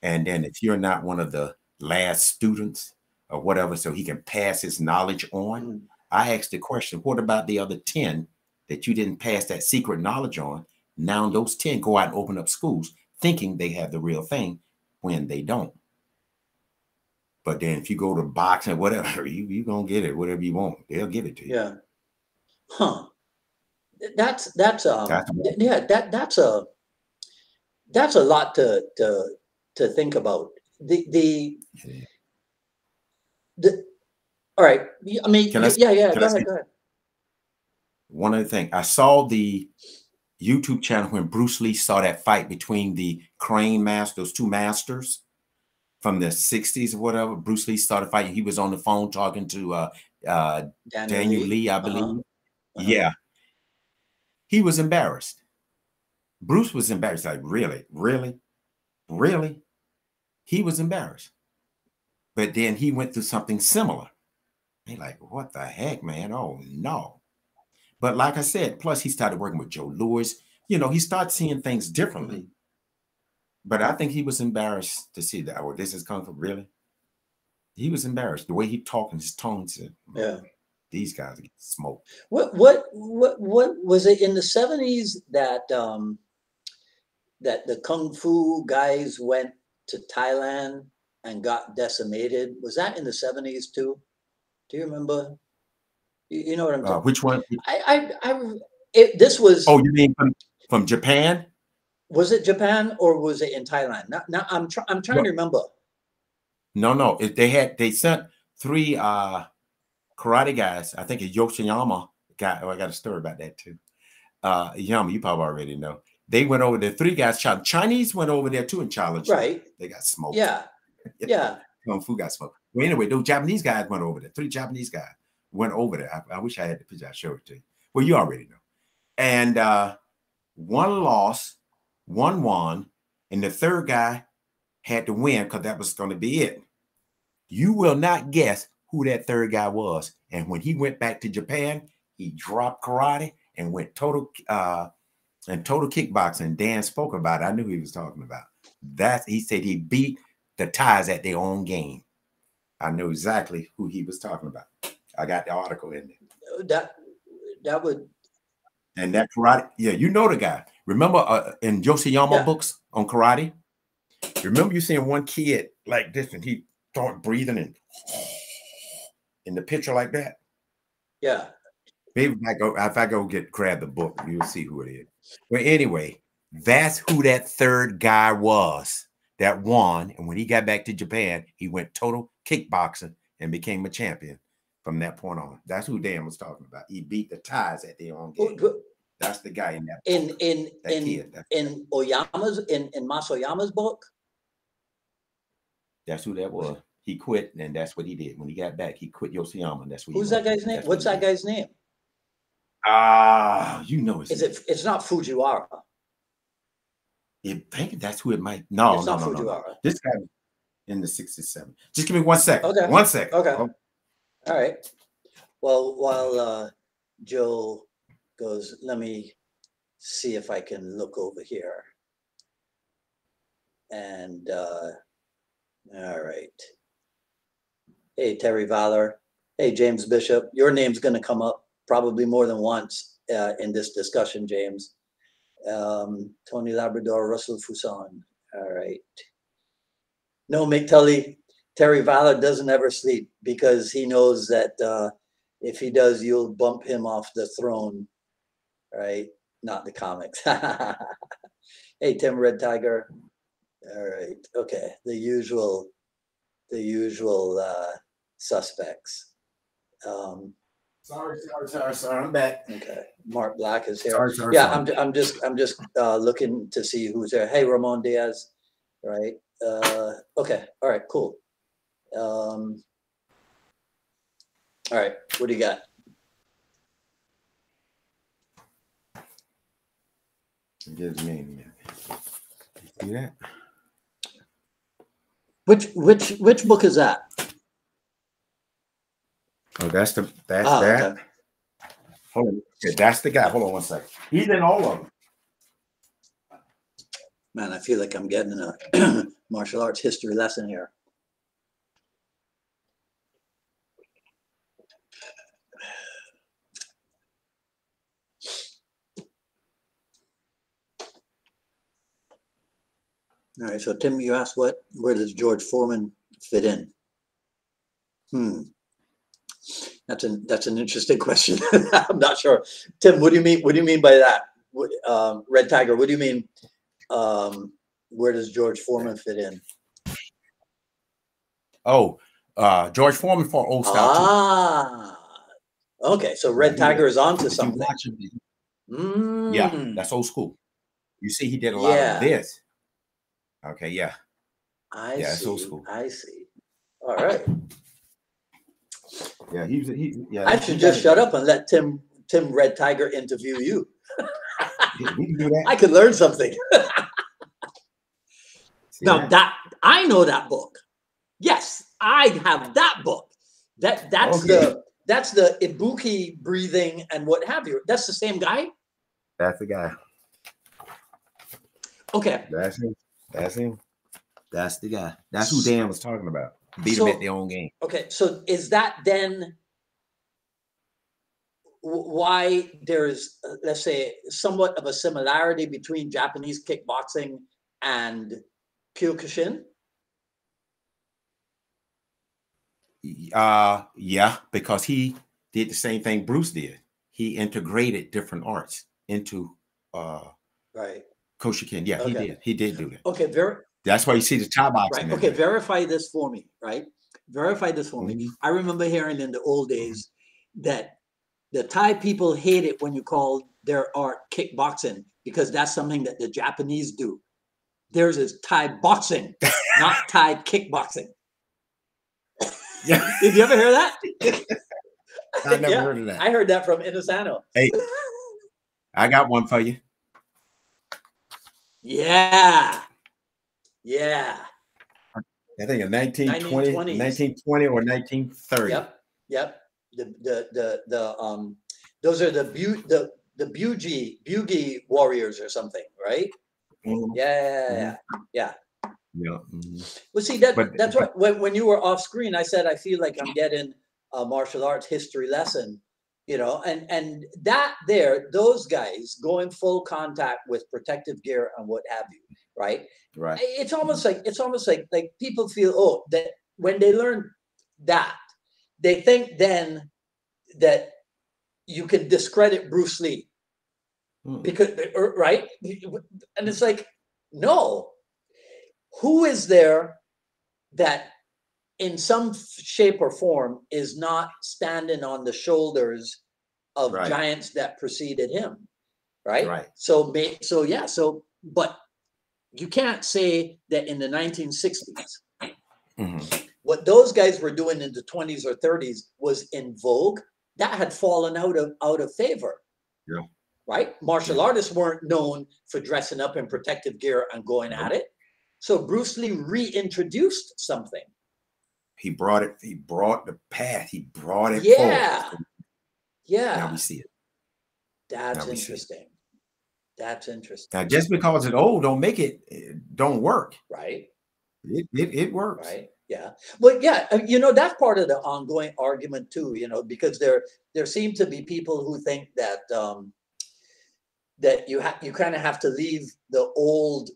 S2: And then if you're not one of the last students or whatever, so he can pass his knowledge on, I asked the question, what about the other 10 that you didn't pass that secret knowledge on? Now those 10 go out and open up schools thinking they have the real thing when they don't. But then if you go to boxing or whatever, you're going to get it, whatever you want. They'll give it to you.
S1: Yeah. Huh. that's yeah, that's a lot to think about. The all right. I mean,
S2: Can I,
S1: yeah.
S2: can
S1: Go
S2: I
S1: ahead.
S2: say
S1: Go ahead.
S2: one other thing? I saw the YouTube channel when Bruce Lee saw that fight between the Crane master, those two masters from the 60s or whatever. Bruce Lee started fighting. He was on the phone talking to Daniel Lee, I believe. Yeah. He was embarrassed. Bruce was embarrassed. Like, really? Really? Really? He was embarrassed. But then he went through something similar. He like, what the heck, man? Oh, no. But like I said, plus he started working with Joe Louis. You know, he started seeing things differently. But I think he was embarrassed to see that. Oh, this is Kung Fu, really? He was embarrassed. The way he talked and his tone said,
S1: Yeah.
S2: These guys get smoked.
S1: What was it in the 70s that that the Kung Fu guys went to Thailand and got decimated? Was that in the 70s too? Do you remember? You know what I'm talking?
S2: Which one?
S1: This was.
S2: Oh, you mean from Japan?
S1: Was it Japan or was it in Thailand? Now I'm trying to remember.
S2: No. They sent 3 karate guys. I think a Yoshiyama guy. Oh, I got a story about that too. Yama, you probably already know. They went over there. 3 guys. Chinese went over there too and challenged.
S1: Right.
S2: Them. They got smoked.
S1: Yeah. Yeah.
S2: Kung Fu got smoked. Well, anyway, those Japanese guys went over there. 3 Japanese guys went over there. I wish I had the picture. I showed it to you. Well, you already know. And 1 lost, 1 won, and the 3rd guy had to win because that was going to be it. You will not guess who that 3rd guy was. And when he went back to Japan, he dropped karate and went total kickboxing. Dan spoke about it. I knew he was talking about that. He said he beat the Thais at their own game. I knew exactly who he was talking about. I got the article in there.
S1: That would.
S2: And that karate, yeah, you know the guy. Remember in Yoshiyama books on karate? Remember you seeing one kid like this and he started breathing and in the picture like that?
S1: Yeah.
S2: Maybe if I go grab the book, you'll see who it is. But anyway, that's who that 3rd guy was that won. And when he got back to Japan, he went total kickboxing and became a champion from that point on. That's who Dan was talking about. He beat the Thais at their own game. That's the guy in that book.
S1: In Oyama's in Masoyama's book.
S2: That's who that was. He quit, and that's what he did. When he got back, he quit Yoshiyama. And that's what.
S1: Who's that guy's name? What's that guy's name?
S2: You know his name.
S1: It's not Fujiwara.
S2: I think that's who it might. No. This guy in the 67. Just give me 1 second.
S1: Okay.
S2: 1 second.
S1: Okay. All right. Well, while Joe goes, let me see if I can look over here. And all right. Hey, Terry Valor. Hey, James Bishop. Your name's going to come up probably more than once in this discussion, James. Tony Labrador, Russell Fuson. All right. No, Mick Tully, Terry Valor doesn't ever sleep because he knows that if he does, you'll bump him off the throne, right? Not the comics. Hey, Tim Red Tiger. All right. Okay. The usual suspects.
S2: Sorry. I'm back.
S1: Okay. Mark Black is here.
S2: Sorry.
S1: I'm just looking to see who's there. Hey, Ramon Diaz. Right. Okay. All right. Cool. All right. What do you got?
S2: Gives me. See that?
S1: Which book is that?
S2: Oh, that's that.
S1: Okay.
S2: Hold on. Okay, that's the guy. Hold on 1 second. He's in all of them.
S1: Man, I feel like I'm getting a martial arts history lesson here. All right, so Tim, you asked where does George Foreman fit in? That's an interesting question. I'm not sure. Tim, what do you mean? What do you mean by that? Red Tiger, what do you mean? Where does George Foreman fit in?
S2: Oh, George Foreman for old style
S1: too. Okay. So Red Tiger is onto something.
S2: Yeah, that's old school. You see, he did a lot of this. Okay, yeah.
S1: I see. That's old school. I see. All right.
S2: Yeah, yeah.
S1: I should just shut up and let Tim Red Tiger interview you.
S2: Yeah, we can do that.
S1: I could learn something. Now that I know that book. Yes, I have that book. That's the Ibuki breathing and what have you. That's the same guy?
S2: That's the guy.
S1: Okay.
S2: That's him. That's him. That's the guy. That's who Dan was talking about. Beat them at their own game.
S1: Okay, so is that then why there's, let's say, somewhat of a similarity between Japanese kickboxing and Kyokushin?
S2: Yeah, because he did the same thing Bruce did. He integrated different arts into
S1: right.
S2: Koshikin. Yeah,
S1: okay.
S2: He did do that.
S1: Okay,
S2: that's why you see the Thai boxing.
S1: Right. Okay, verify this for me, right? Verify this for me. I remember hearing in the old days that the Thai people hate it when you call their art kickboxing because that's something that the Japanese do. Theirs is Thai boxing, not Thai kickboxing.
S2: Yeah.
S1: Did you ever hear that?
S2: I never heard of that.
S1: I heard that from Inosano.
S2: Hey, I got one for you.
S1: Yeah. Yeah.
S2: I think in 1920 or 1930.
S1: Yep. Those are the Bugi warriors or something, right? Yeah. Well, see, that's what when you were off screen, I said I feel like I'm getting a martial arts history lesson, you know, and that those guys going full contact with protective gear and what have you, right?
S2: Right.
S1: It's almost like people feel that when they learn that, they think then that you can discredit Bruce Lee because right, and it's like no. Who is there that in some shape or form is not standing on the shoulders of giants that preceded him? Right. So but you can't say that in the 1960s, what those guys were doing in the 20s or 30s was in vogue. That had fallen out of favor. Yeah. Right. Martial artists weren't known for dressing up in protective gear and going at it. So Bruce Lee reintroduced something.
S2: He brought it. He brought the path. He brought it forward.
S1: Yeah.
S2: Now we see it.
S1: That's interesting. That's interesting.
S2: Now, just because it's old, don't make it don't work.
S1: Right.
S2: It works.
S1: Right. Yeah. Well, yeah. You know, that's part of the ongoing argument too. You know, because there seem to be people who think that that you kind of have to leave the old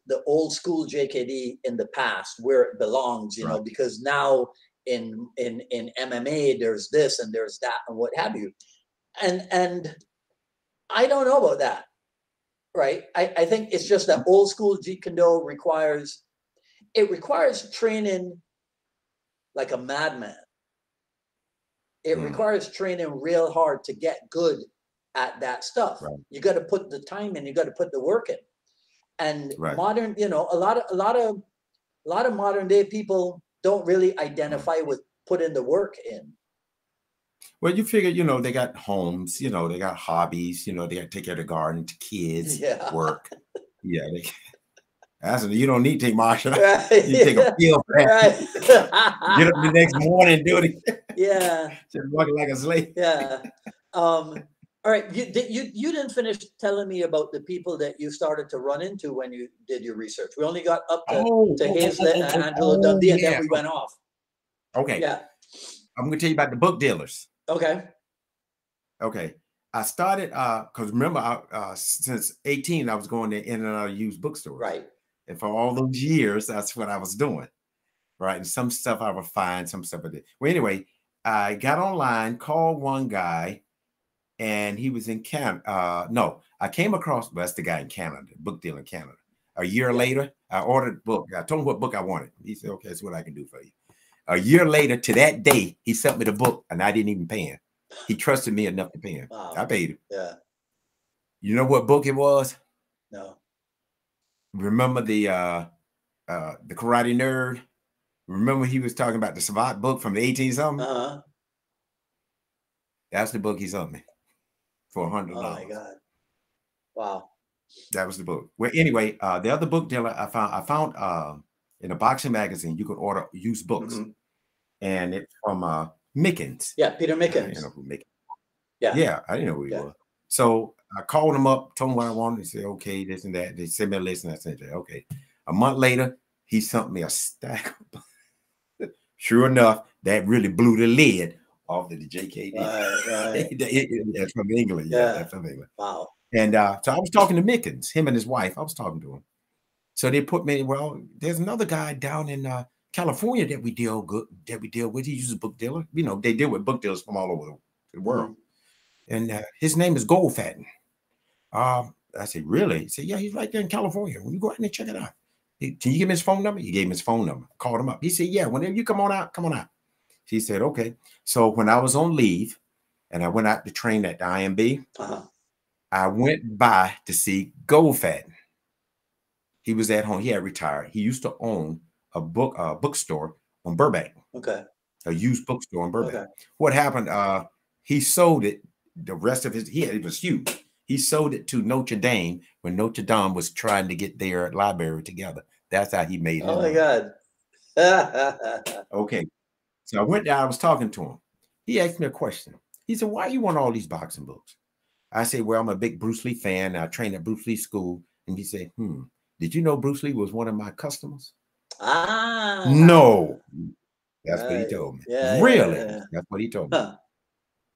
S1: school JKD in the past where it belongs, you know, because now in MMA there's this and there's that and what have you, and I don't know about that, right? I think it's just that old school Jeet Kune Do requires training like a madman. It requires training real hard to get good at that stuff. You got to put the time in, you got to put the work in. And modern, you know, a lot of modern day people don't really identify with putting the work in.
S2: Well, you figure, you know, they got homes, you know, they got hobbies, you know, they got to take care of the garden, to kids, work. Yeah, you don't need to take martial arts. You take a field class. Get up the next morning and do it again.
S1: Yeah.
S2: Just walking like a slave.
S1: Yeah. All right. You didn't finish telling me about the people that you started to run into when you did your research. We only got up to Haislet and Angelo Dundee, and then we went off.
S2: Okay.
S1: Yeah.
S2: I'm going to tell you about the book dealers.
S1: Okay.
S2: I started, because remember, since 18, I was going to in and out of used bookstores.
S1: Right.
S2: And for all those years, that's what I was doing. Right. And some stuff I would find, some stuff I did. Well, anyway, I got online, called one guy, and he was in Canada. No, I came across, well, that's the guy in Canada, book deal in Canada. A year later, I ordered a book. I told him what book I wanted. He said, okay, that's what I can do for you. A year later, to that day, he sent me the book, and I didn't even pay him. He trusted me enough to pay him.
S1: Wow.
S2: I paid him.
S1: Yeah.
S2: You know what book it was?
S1: No.
S2: Remember the Karate Nerd? Remember he was talking about the Savant book from the 18-something?
S1: Uh-huh.
S2: That's the book he sent me for $100.
S1: Oh my God. Wow.
S2: That was the book. Well, anyway, the other book dealer I found in a boxing magazine, you could order used books.
S1: Mm-hmm.
S2: And it's from Mickens.
S1: Yeah, Peter Mickens.
S2: You know who Mickens.
S1: Yeah.
S2: Yeah, I didn't know who he was. So I called him up, told him what I wanted. He said, okay, this and that. They sent me a list, and I said, okay. A month later, he sent me a stack of sure enough, that really blew the lid off of the JKD. Right. From England. Yeah, that's from England.
S1: Wow.
S2: And so I was talking to Mickens, him and his wife. I was talking to him. So they put me, well, there's another guy down in California that we deal with. He uses a book dealer. You know, they deal with book dealers from all over the world. Mm-hmm. And his name is Goldfatten. I said, really? He said, yeah, he's right there in California. When you go out and check it out. Can you give me his phone number? He gave me his phone number. Called him up. He said, yeah, whenever you come on out, come on out. He said, okay. So when I was on leave and I went out to train at the IMB, I went by to see Goldfatten. He was at home. He had retired. He used to own a bookstore on Burbank.
S1: Okay.
S2: A used bookstore on Burbank.
S1: Okay.
S2: What happened? He sold it. The rest of it was huge. He sold it to Notre Dame when Notre Dame was trying to get their library together. That's how he made it.
S1: Oh my God.
S2: Okay. So I went down. I was talking to him. He asked me a question. He said, why you want all these boxing books? I said, well, I'm a big Bruce Lee fan. I trained at Bruce Lee school. And he said, did you know Bruce Lee was one of my customers? No. That's what he told me. Yeah, really? Yeah. That's what he told me.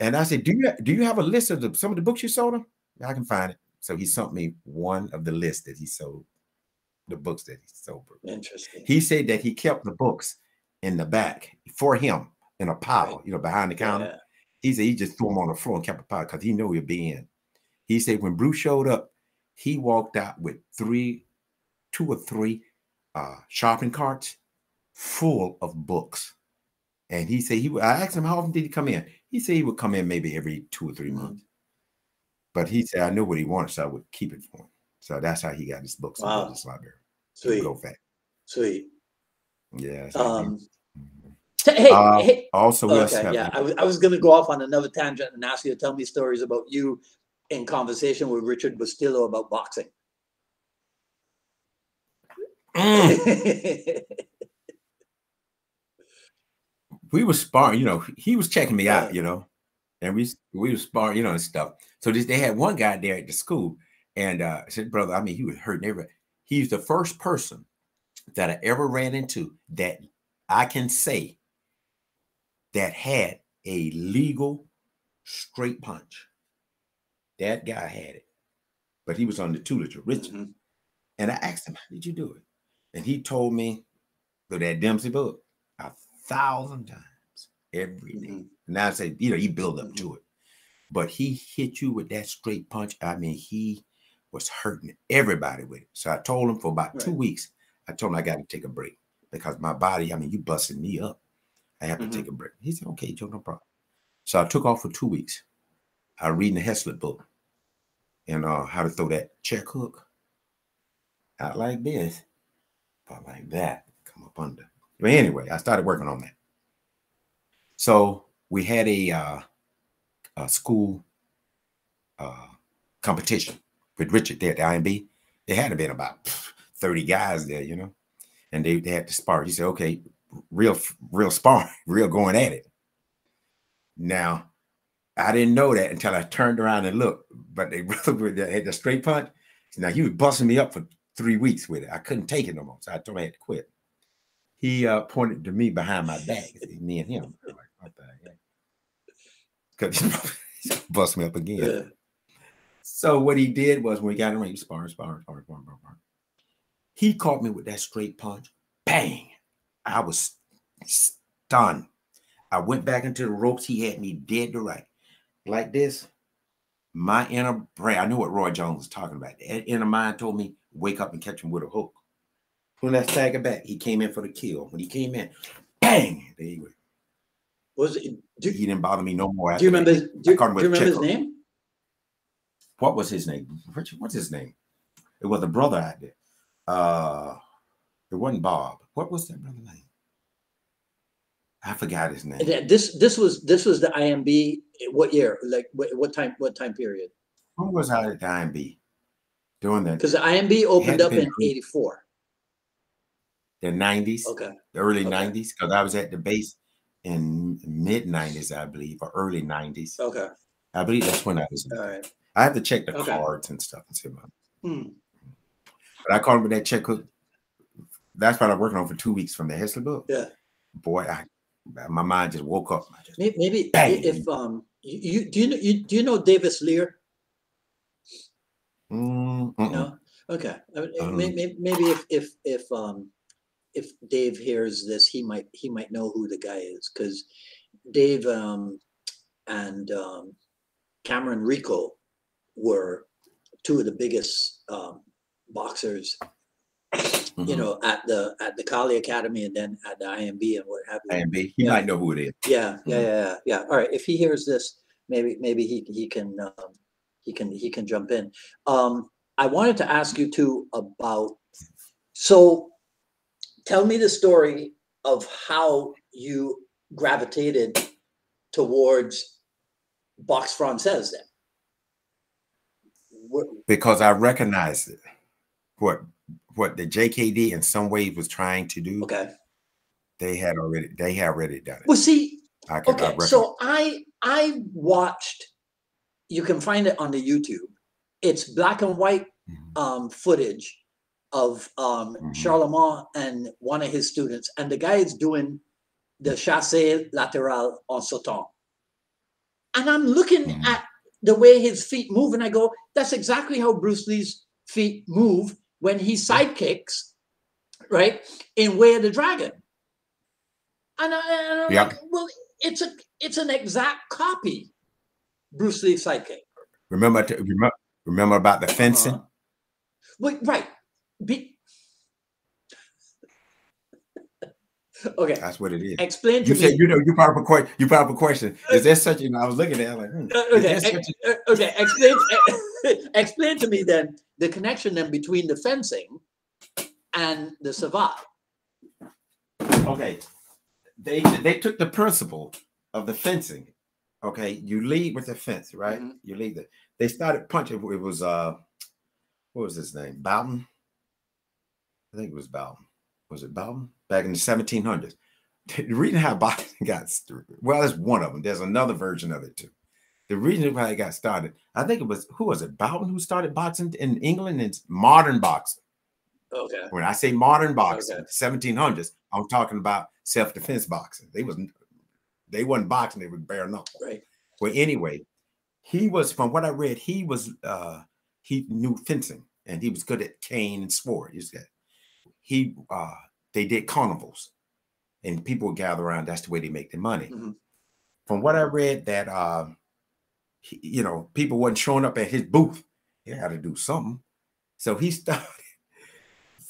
S2: And I said, do you have a list of some of the books you sold him? I can find it. So he sent me one of the lists that he sold, the books that he sold.
S1: Interesting.
S2: He said that he kept the books in the back for him in a pile, you know, behind the counter. Yeah. He said he just threw them on the floor and kept a pile because he knew he'd be in. He said when Bruce showed up, he walked out with two or three shopping carts full of books. And he said I asked him how often did he come in? He said he would come in maybe every 2 or 3 months. But he said I knew what he wanted, so I would keep it for him. So that's how he got his books in his library.
S1: Sweet.
S2: Sweet. Yeah.
S1: Hey.
S2: Also,
S1: okay, yeah. I was going to go off on another tangent and ask you to tell me stories about you in conversation with Richard Bustillo about boxing.
S2: We were sparring, you know, he was checking me out, you know, and we were sparring, you know, and stuff. So they had one guy there at the school, and I said, brother, I mean, he was hurting everybody. He's the first person that I ever ran into that I can say that had a legal straight punch. That guy had it, but he was under tutelage of Richard. And I asked him, how did you do it? And he told me through that Dempsey book 1,000 times every day. And I said, you know, he built up to it. But he hit you with that straight punch. I mean, he was hurting everybody with it. So I told him for about 2 weeks, I told him I got to take a break because my body, I mean, you busted me up. I have to take a break. He said, okay, Joe, no problem. So I took off for 2 weeks. I was reading the Haislet book and how to throw that check hook out like this, but like that, come up under. But anyway, I started working on that. So we had a school competition with Richard there at the IMB. There had to been about 30 guys there, you know, and they had to spar. He said, okay, real sparring, real going at it. Now, I didn't know that until I turned around and looked, but they had the straight punch. Now, he was busting me up for 3 weeks with it. I couldn't take it no more, so I told him I had to quit. He pointed to me behind my back, me and him. I'm like, what the heck? Because he bust me up again. Yeah. So what he did was when we got in the ring, he was sparring. He caught me with that straight punch. Bang! I was stunned. I went back into the ropes. He had me dead to right. Like this. My inner brain, I knew what Roy Jones was talking about. The inner mind told me, wake up and catch him with a hook. When that stagger back, he came in for the kill. When he came in, bang! There he went. He didn't bother me no more.
S1: Do you remember? Do you remember his name?
S2: What was his name? Richard, what's his name? It was a brother out there. It wasn't Bob. What was that brother's name? I forgot his name.
S1: This was the IMB. What year? Like what time? What time period?
S2: Who was out at the IMB doing that?
S1: Because the IMB opened up in '84.
S2: The 90s.
S1: Okay.
S2: The early 90s. Because I was at the base in mid 90s, I believe, or early 90s.
S1: Okay.
S2: I believe that's when I was.
S1: All right.
S2: I have to check the cards and stuff and see about it. But I called him with that checkbook. That's what I'm working on for 2 weeks from the Haislet book.
S1: Yeah.
S2: Boy, my mind just woke up.
S1: Maybe if do you know Davis Lear? No. Okay. Maybe if Dave hears this, he might know who the guy is, because Dave and Cameron Rico were two of the biggest boxers, you know, at the Kali Academy and then at the IMB and what have you.
S2: IMB, he might know who it is.
S1: Yeah. All right, if he hears this, maybe he can jump in. I wanted to ask you too about, so tell me the story of how you gravitated towards boxe française then.
S2: Because I recognized it. What the JKD in some ways was trying to do.
S1: Okay.
S2: They had already done it.
S1: Well, see, so I watched, you can find it on the YouTube. It's black and white footage of Charlemagne and one of his students, and the guy is doing the chassé latéral en sautant. And I'm looking at the way his feet move, and I go, that's exactly how Bruce Lee's feet move when he side kicks, right, in Way of the Dragon. And I'm like, well, it's an exact copy, Bruce Lee's sidekick.
S2: Remember about the fencing?
S1: Wait, right. Okay,
S2: that's what it is.
S1: Explain to me.
S2: You said, you probably a question. Is there such? I was looking at it like,
S1: okay. Explain to me then the connection then between the fencing and the savate.
S2: Okay, they took the principle of the fencing. Okay, you lead with the fence, right? You lead it. They started punching. It was what was his name? Bowden. I think it was Bowden. Was it Bowden? Back in the 1700s. The reason how boxing got started, well, that's one of them. There's another version of it too. The reason why it got started, I think it was, who was it? Bowden who started boxing in England. It's modern boxing.
S1: Okay.
S2: When I say modern boxing, 1700s, I'm talking about self-defense boxing. They wasn't boxing, they were bare knuckle. Right. Well, anyway, he was, from what I read, he knew fencing and he was good at cane and sword. They did carnivals and people would gather around. That's the way they make their money. From what I read, that people wasn't showing up at his booth. He had to do something. So he started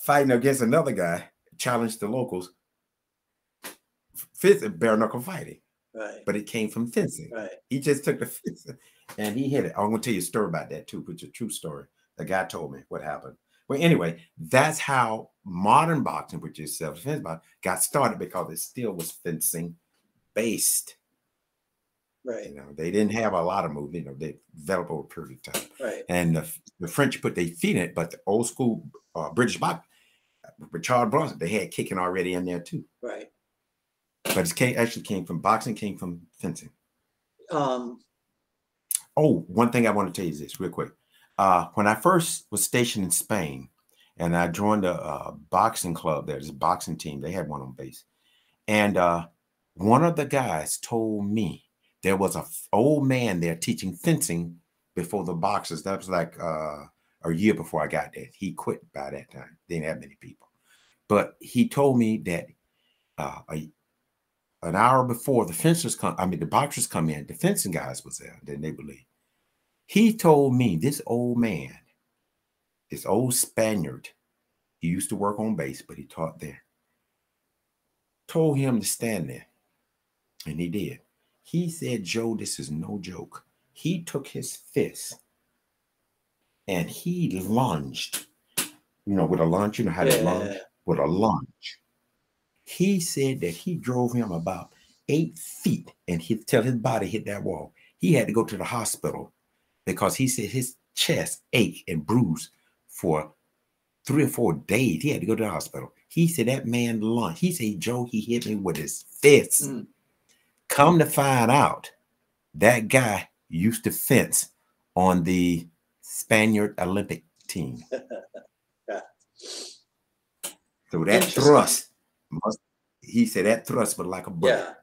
S2: fighting against another guy, challenged the locals, bare knuckle fighting. Right. But it came from fencing. Right. He just took the fencing and he hit it. I'm going to tell you a story about that too, which is a true story. The guy told me what happened. Well, anyway, that's how modern boxing, which is self-defense boxing, got started, because it still was fencing based. Right. They didn't have a lot of movement. They developed over a period of time. Right. And the French put their feet in it, but the old school British boxing, Richard Bronson, they had kicking already in there too. Right. But it actually came from boxing, came from fencing. Oh, one thing I want to tell you is this real quick. When I first was stationed in Spain and I joined a boxing club there, this boxing team, they had one on base. And one of the guys told me there was an old man there teaching fencing before the boxers. That was like a year before I got there. He quit by that time. They didn't have many people. But he told me that an hour before the fencers come, I mean, the boxers come in, the fencing guys was there, then they believe. He told me, this old man, this old Spaniard, he used to work on base, but he taught there, told him to stand there. And he did. He said, Joe, this is no joke. He took his fist and he lunged, you know, with a lunge, you know how to lunge? With a lunge. He said that he drove him about 8 feet and till his body hit that wall. He had to go to the hospital because he said his chest ached and bruised for 3 or 4 days. He had to go to the hospital. He said that man lunged. He said, Joe, he hit me with his fist. Come to find out, that guy used to fence on the Spaniard Olympic team. So that thrust, he said that thrust was like a bullet.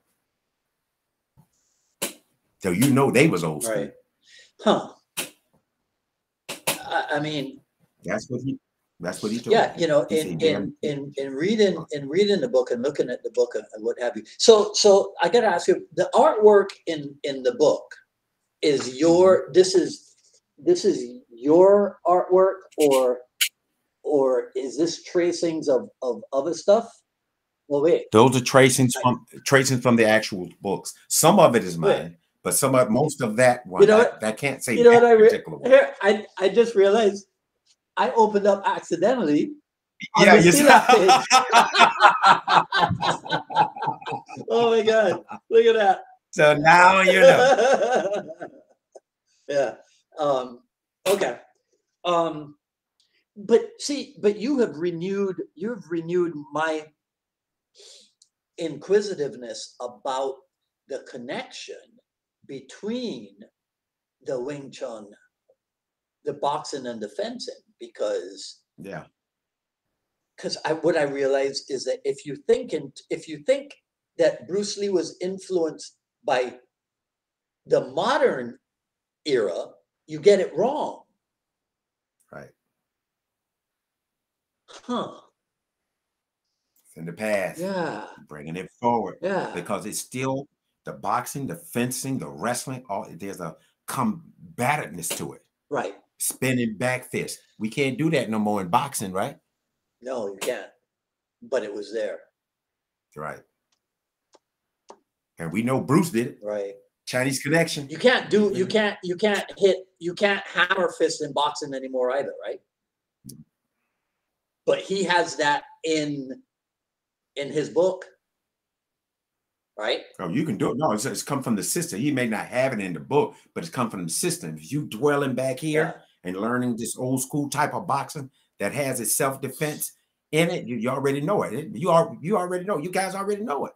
S2: Yeah. So you know they was old school.
S1: Right. Huh. I mean,
S2: that's what he told
S1: yeah,
S2: me.
S1: You know, in reading the book and looking at the book and what have you. So I gotta ask you, the artwork in the book is your this is your artwork or is this tracings of other stuff? Well, wait.
S2: Those are tracings from the actual books. Some of it is mine, but most of that one,
S1: you know
S2: I can't say.
S1: You know what here, I just realized I opened up accidentally.
S2: Yeah, you
S1: see that page. Oh my God! Look at that.
S2: So now you know.
S1: Yeah. Okay. But you have renewed my inquisitiveness about the connection between the Wing Chun, the boxing, and the fencing, because what I realized is that if you think that Bruce Lee was influenced by the modern era, you get it wrong.
S2: Right.
S1: Huh.
S2: It's in the past.
S1: Yeah.
S2: Bringing it forward.
S1: Yeah.
S2: Because it's still the boxing, the fencing, the wrestling, there's a combativeness to it.
S1: Right.
S2: Spinning back fist. We can't do that no more in boxing, right?
S1: No, you can't. But it was there.
S2: Right. And we know Bruce did it.
S1: Right.
S2: Chinese connection.
S1: You can't hammer fist in boxing anymore either, right? But he has that in his book, right?
S2: Oh, you can do it. No, it's come from the system. He may not have it in the book, but it's come from the system. If you dwelling back here and learning this old school type of boxing that has its self-defense in it, you already know it. You already know. You guys already know it.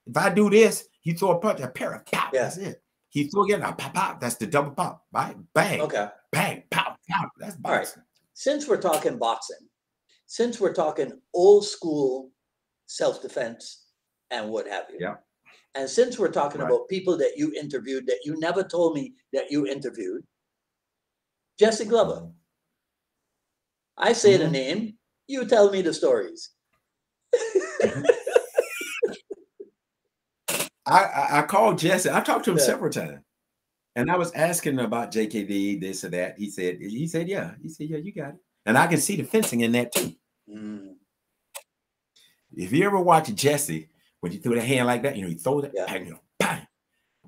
S2: If I do this, you throw a punch, a pair of pop. That's it. He threw again, pop, pop. That's the double pop, right? Bang.
S1: Okay.
S2: Bang, pop, pop. That's boxing. All right.
S1: Since we're talking boxing, since we're talking old school self-defense and what have you.
S2: Yeah.
S1: And since we're talking about people that you interviewed that you never told me that you interviewed, Jesse Glover. I say the name, you tell me the stories.
S2: I called Jesse. I talked to him several times. And I was asking him about JKD, this or that. He said, yeah. He said, yeah, you got it. And I can see the fencing in that too. If you ever watch Jesse, when he threw that hand like that, he throws it, bang, bang.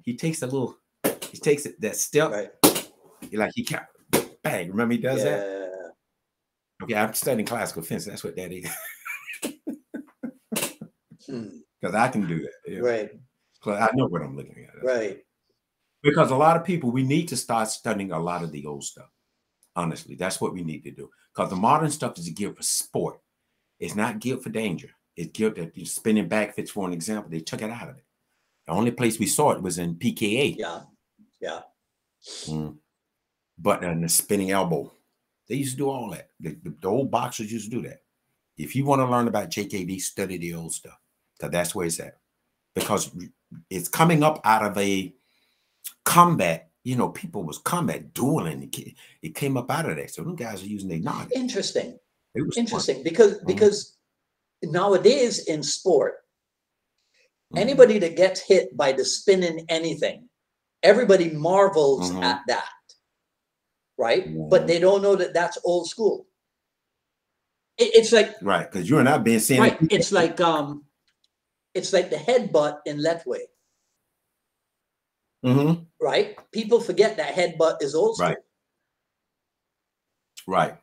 S2: He takes that step, like he can't, bang. Remember he does that? Okay, I'm studying classical fencing. That's what that is. Because I can do that.
S1: Right.
S2: Because I know what I'm looking at.
S1: Right.
S2: Because a lot of people, we need to start studying a lot of the old stuff. Honestly, that's what we need to do. Because the modern stuff is geared for sport. It's not geared for danger. It's geared that you're spinning back fits, for an example. They took it out of it. The only place we saw it was in PKA.
S1: Yeah.
S2: But in the spinning elbow, they used to do all that. The old boxers used to do that. If you want to learn about JKD, study the old stuff. Because that's where it's at. Because it's coming up out of a combat. People was combat dueling. It came up out of that. So them guys are using their knowledge.
S1: Interesting.
S2: It was
S1: interesting because nowadays in sport, Anybody that gets hit by the spinning anything, everybody marvels at that, right? But they don't know that that's old school. It's like
S2: right, because you and I've been seeing
S1: right. It's like the headbutt in Letway. Right? People forget that headbutt is old school.
S2: Right.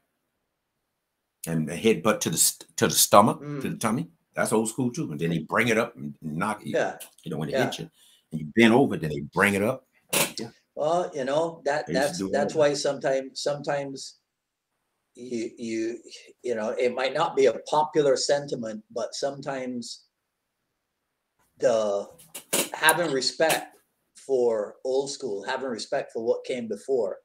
S2: And the headbutt to the stomach, to the tummy. That's old school too. And then they bring it up and knock you.
S1: Yeah.
S2: You know, when they hit you and you bend over, then they bring it up. Yeah.
S1: Well, you know, that's why sometimes you know, it might not be a popular sentiment, but sometimes the having respect for old school, having respect for what came before,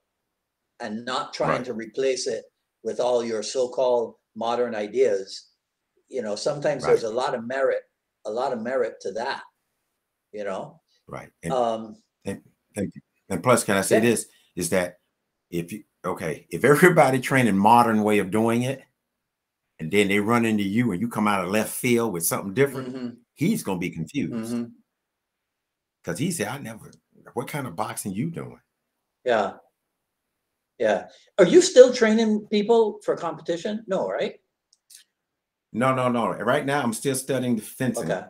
S1: and not trying to replace it with all your so-called modern ideas, you know, sometimes there's a lot of merit to that, you know.
S2: Right. And plus, can I say this, is that if everybody trained in modern way of doing it, and then they run into you and you come out of left field with something different, he's going to be confused. Because he said, what kind of boxing you doing?
S1: Yeah. Yeah. Are you still training people for competition? No, right?
S2: No. Right now, I'm still studying the fencing.
S1: Okay.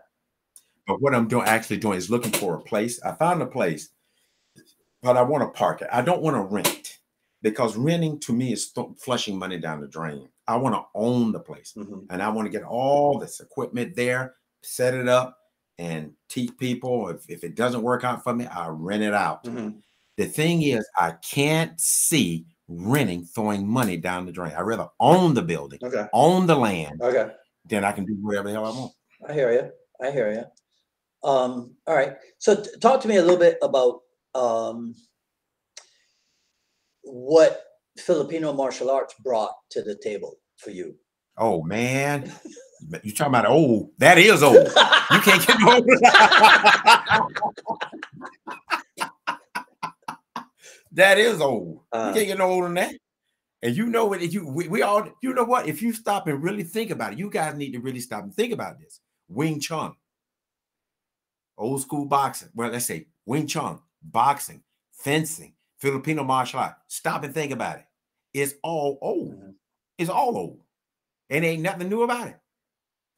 S2: But what I'm actually doing is looking for a place. I found a place, but I want to park it. I don't want to rent, because renting to me is flushing money down the drain. I want to own the place, and I want to get all this equipment there, set it up, and teach people. If it doesn't work out for me, I'll rent it out. The thing is, I can't see renting throwing money down the drain. I'd rather own the building, own the land, then I can do whatever the hell I want.
S1: I hear you. All right. So talk to me a little bit about what Filipino martial arts brought to the table for you.
S2: Oh man, you talking about old? That is old. You can't get no older. That is old. You can't get no older than that. And you know what? We all, you know what? If you stop and really think about it, you guys need to really stop and think about this. Wing Chun, old school boxing. Well, let's say Wing Chun, boxing, fencing, Filipino martial art. Stop and think about it. It's all old. It's all old. And ain't nothing new about it.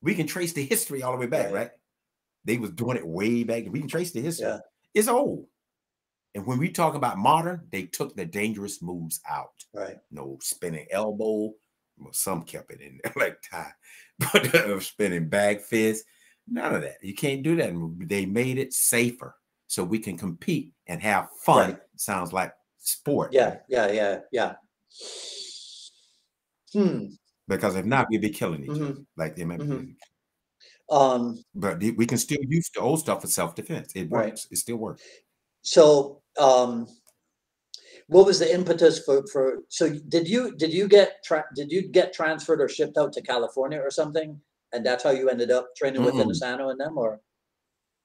S2: We can trace the history all the way back, right? They was doing it way back. We can trace the history. It's old. And when we talk about modern, they took the dangerous moves out. Right. No spinning elbow. Well, some kept it in there like time. But spinning back fist, none of that. You can't do that. They made it safer so we can compete and have fun. Right. Sounds like sport.
S1: Yeah.
S2: Because if not, we'd be killing each other. Like they might be. But we can still use the old stuff for self-defense. It works. It still works.
S1: So what was the impetus for so did you get transferred or shipped out to California or something, and that's how you ended up training with Inusano and them, or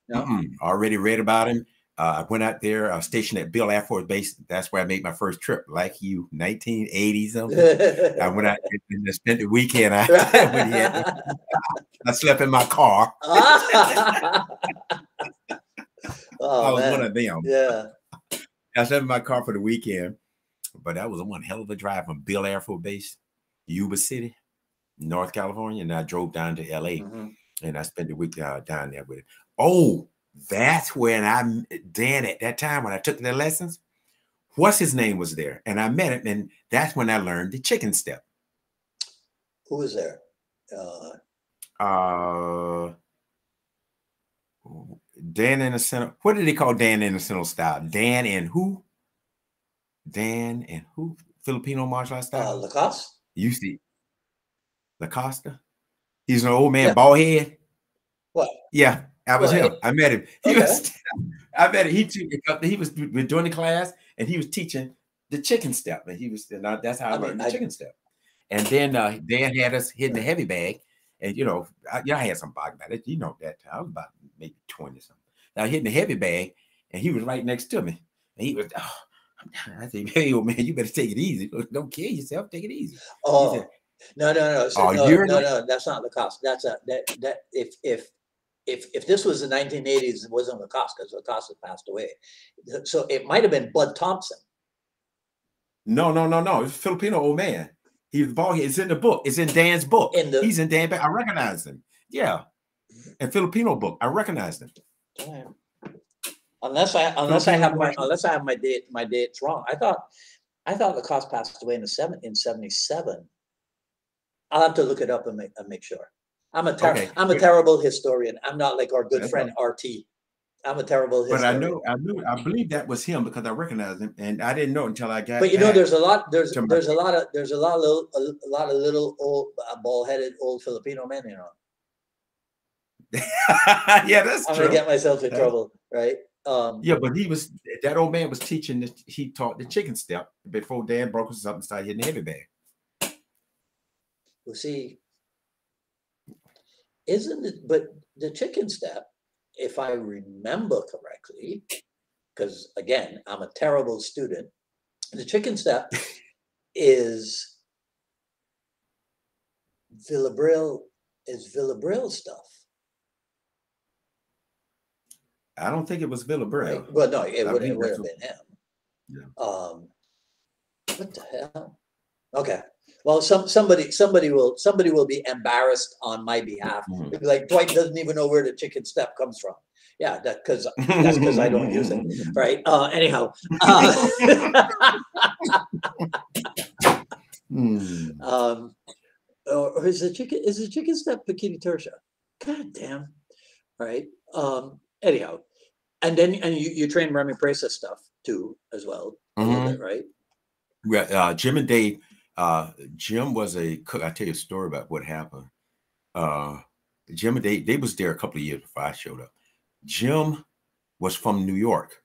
S1: no?
S2: Already read about him. I went out there, stationed at Bill Air Force Base. That's where I made my first trip, like you, 1980 something. I went out and spent the weekend out there. I slept in my car. I was one of them.
S1: Yeah.
S2: I slept in my car for the weekend, but that was one hell of a drive from Bill Air Force Base, Yuba City, North California, and I drove down to LA, and I spent the week down there with it. Oh, that's when Dan at that time when I took the lessons, what's his name was there, and I met him, and that's when I learned the chicken step.
S1: Who was there?
S2: Dan Innocent. What did they call Dan Innocent style? Dan and who? Filipino martial art style?
S1: Lacoste.
S2: You see, Lacosta. He's an old man, bald head.
S1: What?
S2: Yeah, that was him. I met him. I met him. He was doing the class, and he was teaching the chicken step, and that's how I learned the chicken step. And then Dan had us hitting the heavy bag. And, you know, I had some bog about it. You know, that I was about maybe 20 something. Now, hitting the heavy bag, and he was right next to me. And he was, I said, hey, old man, you better take it easy. Don't kill yourself. Take it easy.
S1: Oh, said, no. So, no, that's not Lacoste. That's if if this was the 1980s, it wasn't Lacoste because Lacoste had passed away. So it might have been Bud Thompson.
S2: No. It's a Filipino old man. He's bald. It's in the book. It's in Dan's book. He's in Dan. I recognize him. Yeah, a Filipino book. I recognize him.
S1: Yeah. Unless I have my dates wrong. I thought Lacoste passed away in 77. I'll have to look it up and make sure. I'm a terrible historian. I'm not like our good friend RT. I'm a terrible historian.
S2: But I believe that was him because I recognized him, and I didn't know until I got.
S1: But you know, there's a lot of little old bald-headed old Filipino men. You know.
S2: Yeah, that's true.
S1: I'm gonna get myself in trouble, right?
S2: Yeah, but that old man was teaching. He taught the chicken step before Dan broke us up and started hitting the heavy bag.
S1: Well, see, isn't it? But the chicken step, if I remember correctly, because again, I'm a terrible student, the chicken step is Villabril stuff.
S2: I don't think it was Villabril.
S1: Right? Well, no, it would have been him.
S2: Yeah.
S1: What the hell? Okay. Well, somebody will be embarrassed on my behalf. Mm-hmm. Like Dwight doesn't even know where the chicken step comes from. Yeah, that's because I don't use it. Right. Anyhow. Or is the chicken step Bikini Tersha? God damn. Right. Anyhow, and you train Remy Presa stuff too as well, a little bit, right?
S2: Yeah, Jim and Dave. Jim was a cook. I'll tell you a story about what happened. Jim and Dave, they was there a couple of years before I showed up. Jim was from New York.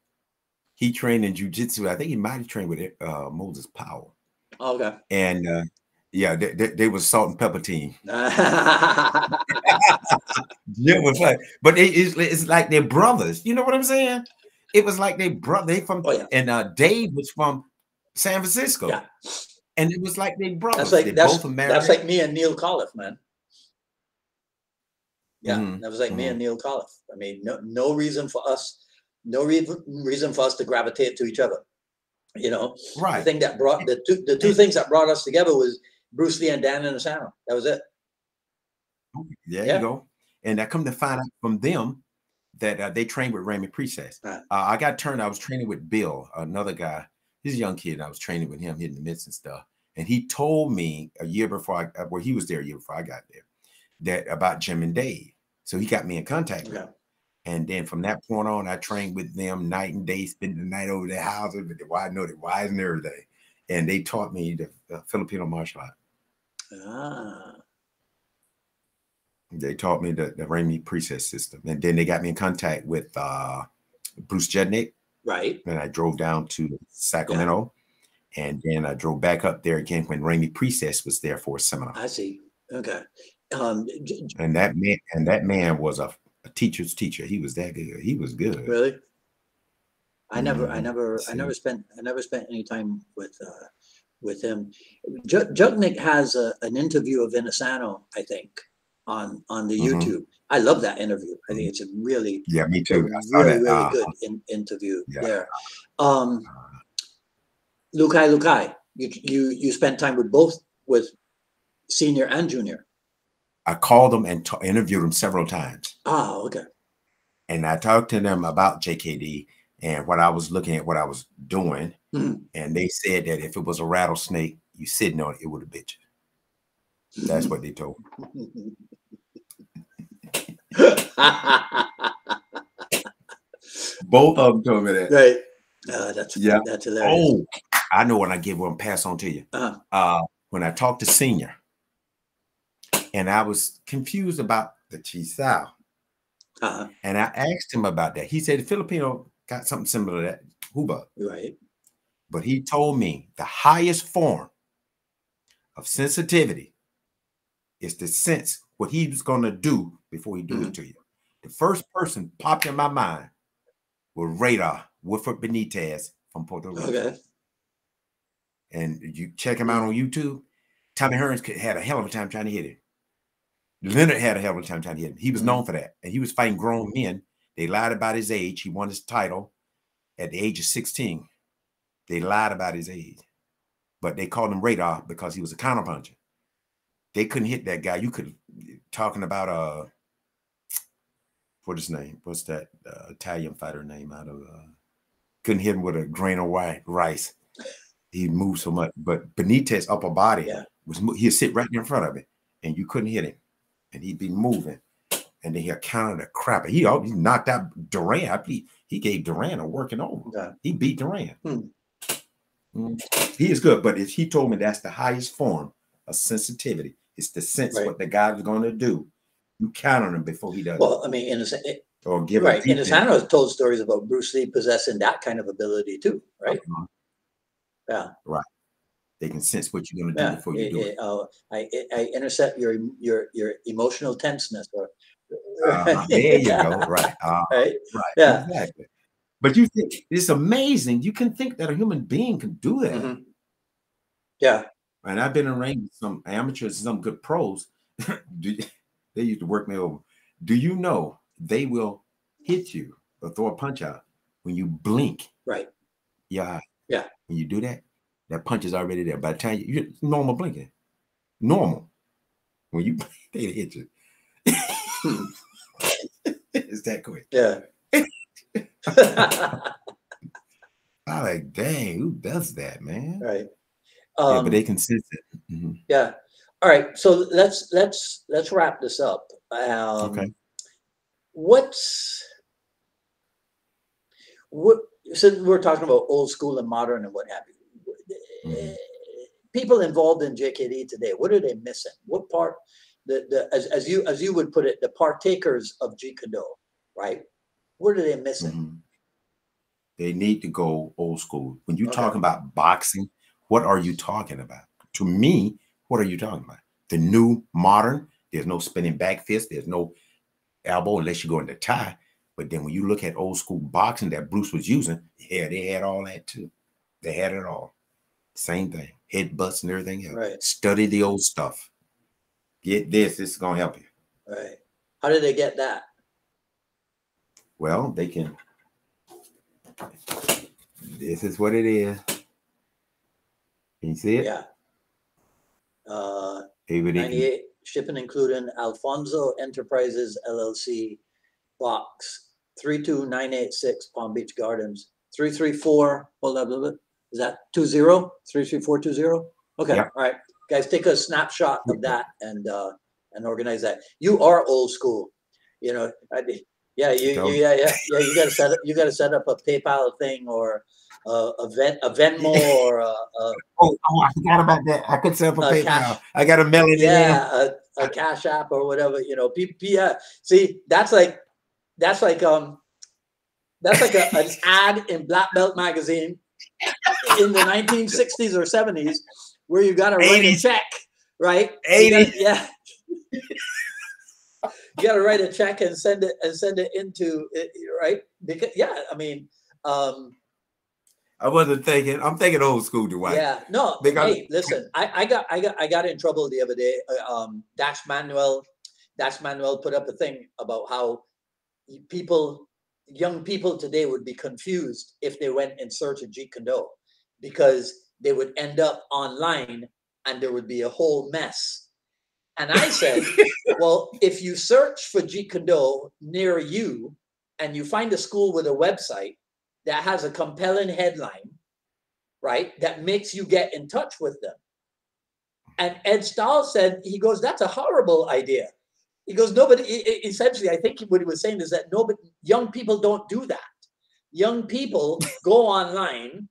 S2: He trained in jiu-jitsu. I think he might have trained with Moses Powell.
S1: Okay.
S2: And yeah, they was salt and pepper team. Jim was like, but it's like they're brothers. You know what I'm saying? It was like they from and Dave was from San Francisco.
S1: Yeah.
S2: And it was like they brothers.
S1: That's like me and Neil Colliff, man. Yeah, that was like me and Neil Colliff. I mean, no reason for us to gravitate to each other. You know,
S2: right?
S1: The thing that brought the two things that brought us together was Bruce Lee and Dan Inosanto. That was it.
S2: There you go. And I come to find out from them that they trained with Remy Princess. Right. I got turned. I was training with Bill, another guy. He's a young kid. I was training with him, hitting the mitts and stuff. And he told me a year before he was there a year before I got there, that about Jim and Dave. So he got me in contact with them. And then from that point on, I trained with them night and day, spending the night over their houses with the wide and everything. And they taught me the Filipino martial art. They taught me the Remy Princess system. And then they got me in contact with Bruce Jednick.
S1: Right.
S2: And I drove down to Sacramento. Yeah. And then I drove back up there again when Remy Princess was there for a seminar.
S1: I see. Okay.
S2: And that man was a teacher's teacher. He was that good. He was good.
S1: Really? I never spent any time with him. Jugnick has an interview of Inosanto, I think, on the YouTube. I love that interview. I think it's a really
S2: me too.
S1: Really good interview there. Lukai, you spent time with senior and junior.
S2: I called them and interviewed them several times.
S1: Oh, okay.
S2: And I talked to them about JKD and what I was looking at, what I was doing. And they said that if it was a rattlesnake, you sitting on it, it would have bit you. That's what they told me. Both of them told me that.
S1: Right. That's hilarious.
S2: Oh, I know when I give one pass on to you. When I talked to senior, and I was confused about the Chi Sao. And I asked him about that. He said the Filipino got something similar to that, Huba.
S1: Right.
S2: But he told me the highest form of sensitivity is to sense what he was going to do before he do it to you. The first person popped in my mind was Radar, Wilfred Benitez from Puerto Rico.
S1: Okay.
S2: And you check him out on YouTube. Tommy Hearns had a hell of a time trying to hit him. Leonard had a hell of a time trying to hit him. He was known for that. And he was fighting grown men. They lied about his age. He won his title at the age of 16. They lied about his age. But they called him Radar because he was a counterpuncher. They couldn't hit that guy. You could, talking about, what's his name? What's that Italian fighter name out of, couldn't hit him with a grain of rice. He moved so much. But Benitez's upper body, he'd sit right in front of it, and you couldn't hit him. And he'd be moving. And then he'll counter the crap. He knocked out Duran. He gave Duran a working over.
S1: Yeah.
S2: He beat Duran. He is good, but he told me that's the highest form of sensitivity. It's the sense what the guy is going to do. You count on him before he does.
S1: Well, I mean, in
S2: a
S1: Insano has told stories about Bruce Lee possessing that kind of ability too, right? Yeah,
S2: right. They can sense what you're going to do before you do it.
S1: I intercept your emotional tenseness. Or
S2: there you go. Right.
S1: Right.
S2: Yeah. Exactly. But you think it's amazing. You can think that a human being can do that.
S1: Yeah.
S2: And I've been around with some amateurs and some good pros. They used to work me over. Do you know they will hit you or throw a punch out when you blink?
S1: Right.
S2: Yeah.
S1: Yeah.
S2: When you do that, that punch is already there. By the time you're normal blinking. Normal. When you blink, they hit you. It's that quick.
S1: Yeah.
S2: I'm like, dang, who does that, man?
S1: Right.
S2: Yeah, but they can sense it.
S1: Yeah. All right. So let's wrap this up.
S2: Okay.
S1: Since we're talking about old school and modern and what have you, people involved in JKD today, what are they missing? What part? As you would put it, the partakers of Jeet Kune Do, right? What are they missing?
S2: They need to go old school. When you talk about boxing, what are you talking about? To me, what are you talking about? The new modern, there's no spinning back fist, there's no elbow unless you go into tie. But then when you look at old school boxing that Bruce was using, yeah, they had all that too. They had it all. Same thing. Headbutts and everything else.
S1: Right.
S2: Study the old stuff. Get this is going to help you.
S1: Right. How did they get that?
S2: Well, they can. This is what it is. Can you see it?
S1: Yeah. 98, shipping including Alfonso Enterprises LLC, box 32986, Palm Beach Gardens, 334. Hold up. Is that 20? 33420? Okay. Yep. All right. Guys, take a snapshot of that and organize that. You are old school. You know, you got to set up a PayPal thing or a Venmo or
S2: I forgot about that. I could set up a PayPal. Cash, I got a melody.
S1: Yeah, a Cash App or whatever. You know, see, that's like an ad in Black Belt magazine in the 1960s or 70s where you got to write a check, right?
S2: 80.
S1: Yeah. You got to write a check and send it into it, right? Because I mean,
S2: I wasn't thinking. I'm thinking old school, Dwight.
S1: Yeah, no. Because, hey, listen, I got in trouble the other day. Dash Manuel put up a thing about how young people today would be confused if they went in search of Jeet Kune Do because they would end up online and there would be a whole mess. And I said, well, if you search for Jeet Kune Do near you and you find a school with a website that has a compelling headline, right, that makes you get in touch with them. And Ed Stahl said, he goes, that's a horrible idea. He goes, nobody, essentially, I think what he was saying is that young people don't do that. Young people go online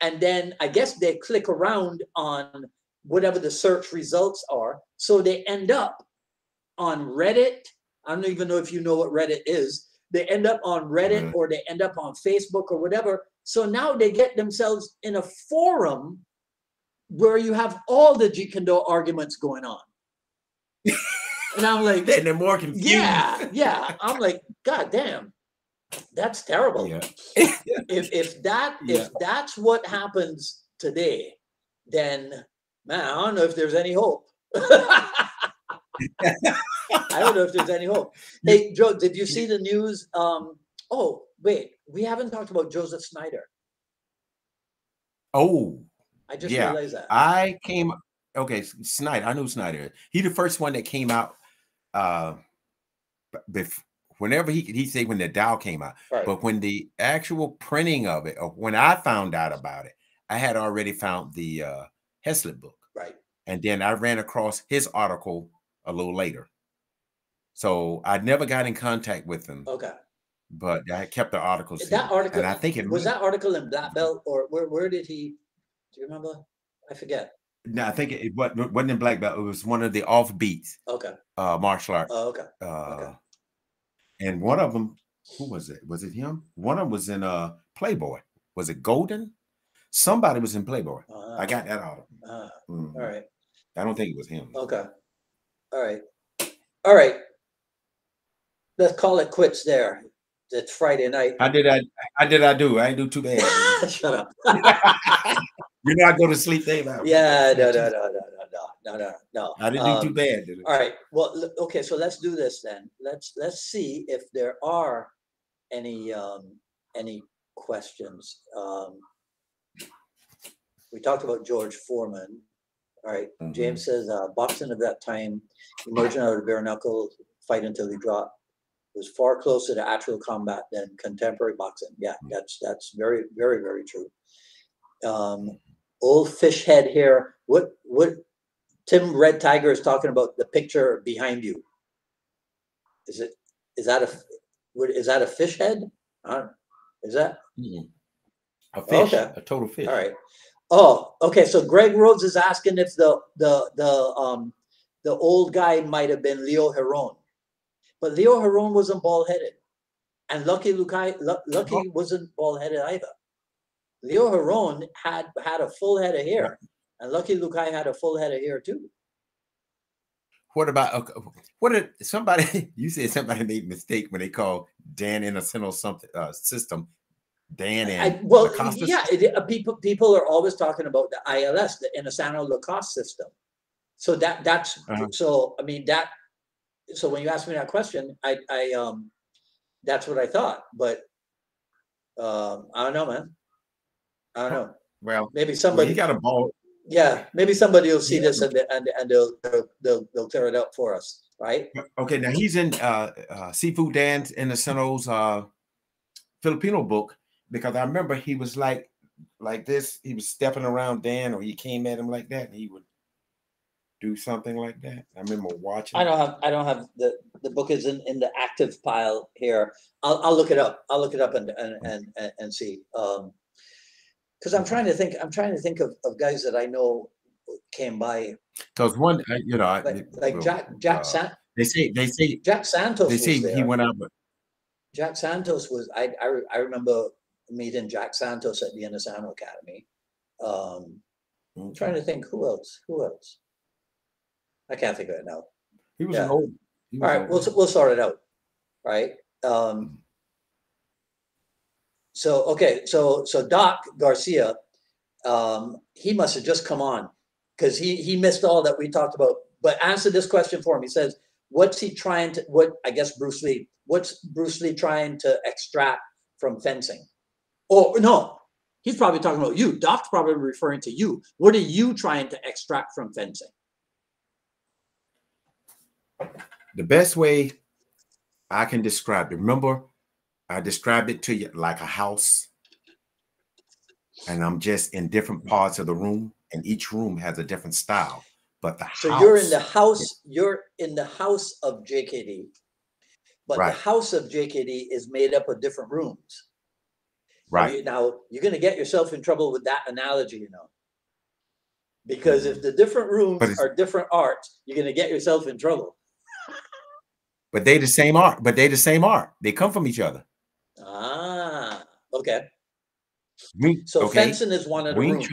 S1: and then I guess they click around on whatever the search results are. So they end up on Reddit. I don't even know if you know what Reddit is. They end up on Reddit or they end up on Facebook or whatever. So now they get themselves in a forum where you have all the Jeet Kune Do arguments going on. And I'm like,
S2: and they're more confused.
S1: Yeah. I'm like, God damn, that's terrible.
S2: Yeah.
S1: If that's what happens today, then man, I don't know if there's any hope. I don't know if there's any hope. Hey, Joe, did you see the news? Oh, wait, we haven't talked about Joseph Snyder.
S2: Oh,
S1: I just realized that.
S2: Okay, Snyder. I know Snyder. He the first one that came out. Whenever he said when the Dow came out,
S1: right.
S2: But when the actual printing of it, or when I found out about it, I had already found the Haislet book,
S1: right?
S2: And then I ran across his article a little later, so I never got in contact with him.
S1: Okay,
S2: but I kept the articles.
S1: That article,
S2: and I think it
S1: was that article in Black Belt, or where did he? Do you remember? I forget.
S2: No, I think it wasn't in Black Belt. It was one of the offbeats.
S1: Okay.
S2: Martial arts.
S1: Oh, okay.
S2: Okay. And one of them, who was it? Was it him? One of them was in Playboy. Was it Golden? Somebody was in Playboy. I got that out.
S1: All right.
S2: I don't think it was him.
S1: Okay. All right. All right. Let's call it quits there. It's Friday night.
S2: How did I do? I didn't do too bad.
S1: Shut up.
S2: You know I go to sleep, Dave.
S1: Yeah, no.
S2: I didn't do too bad, did it?
S1: All right. Well, okay. So let's do this then. Let's see if there are any questions. We talked about George Foreman. All right. James says boxing of that time, emerging out of the bare knuckle fight until he dropped, was far closer to actual combat than contemporary boxing. Yeah, that's very, very, very true. Old fish head here. What Tim Red Tiger is talking about, the picture behind you. Is that a fish head? Is that
S2: a fish?
S1: Okay.
S2: A total fish.
S1: All right. Oh, okay. So Greg Rhodes is asking if the old guy might have been Leo Heron, but Leo Heron wasn't bald headed, and Lucky wasn't bald headed either. Leo Heron had a full head of hair, and Lucky Lukai had a full head of hair too.
S2: What about somebody? You said somebody made a mistake when they called Dan Innocent something system. Dan and
S1: people are always talking about the ILS, the Innocent Lacoste system. So that's so I mean that. So when you asked me that question, I that's what I thought, but I don't know, man. I don't know.
S2: Well,
S1: maybe somebody
S2: he got a ball.
S1: Yeah, maybe somebody will see this and they'll clear it up for us, right?
S2: Okay, now he's in Seafood Dan's Innocent's Filipino book, because I remember he was like this. He was stepping around Dan, or he came at him like that, and he would do something like that. I remember watching.
S1: I don't have the book is in the active pile here. I'll look it up. I'll look it up and see. Because I'm trying to think of guys that I know came by.
S2: Because one,
S1: like Jack Santos.
S2: They say
S1: Jack Santos.
S2: They say he went out, but
S1: Jack Santos was. I remember meeting Jack Santos at the Innocent Academy. I'm trying to think who else. I can't think of it now.
S2: He was old.
S1: All right, we'll sort it out. Right. So Doc Garcia, he must have just come on, because he missed all that we talked about. But answer this question for him. He says, what's Bruce Lee trying to extract from fencing? Oh no, he's probably talking about you. Doc's probably referring to you. What are you trying to extract from fencing?
S2: The best way I can describe it, remember, I described it to you like a house, and I'm just in different parts of the room, and each room has a different style. But
S1: you're in the house. You're in the house of JKD, but the house of JKD is made up of different rooms.
S2: Right.
S1: Now you're going to get yourself in trouble with that analogy, because if the different rooms are different arts, you're going to get yourself in trouble.
S2: But they the same art. They come from each other.
S1: Ah, okay. Fencing is one of the rooms.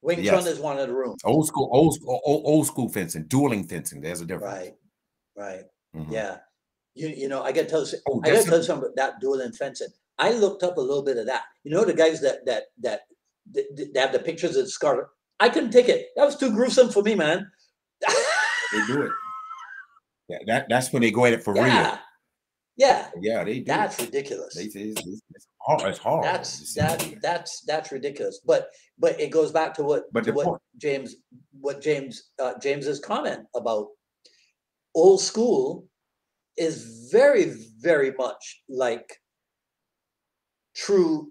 S1: Wing Chun is one of the rooms.
S2: Old school fencing, dueling fencing. There's a difference.
S1: Right. Yeah. I got to tell you something about that dueling fencing. I looked up a little bit of that. The guys that have the pictures of Scarlet. I couldn't take it. That was too gruesome for me, man.
S2: They do it. That's when they go at it for real.
S1: Yeah,
S2: They do.
S1: That's ridiculous.
S2: It's horrible.
S1: That's ridiculous. But it goes back to what James's comment about old school is very, very much like true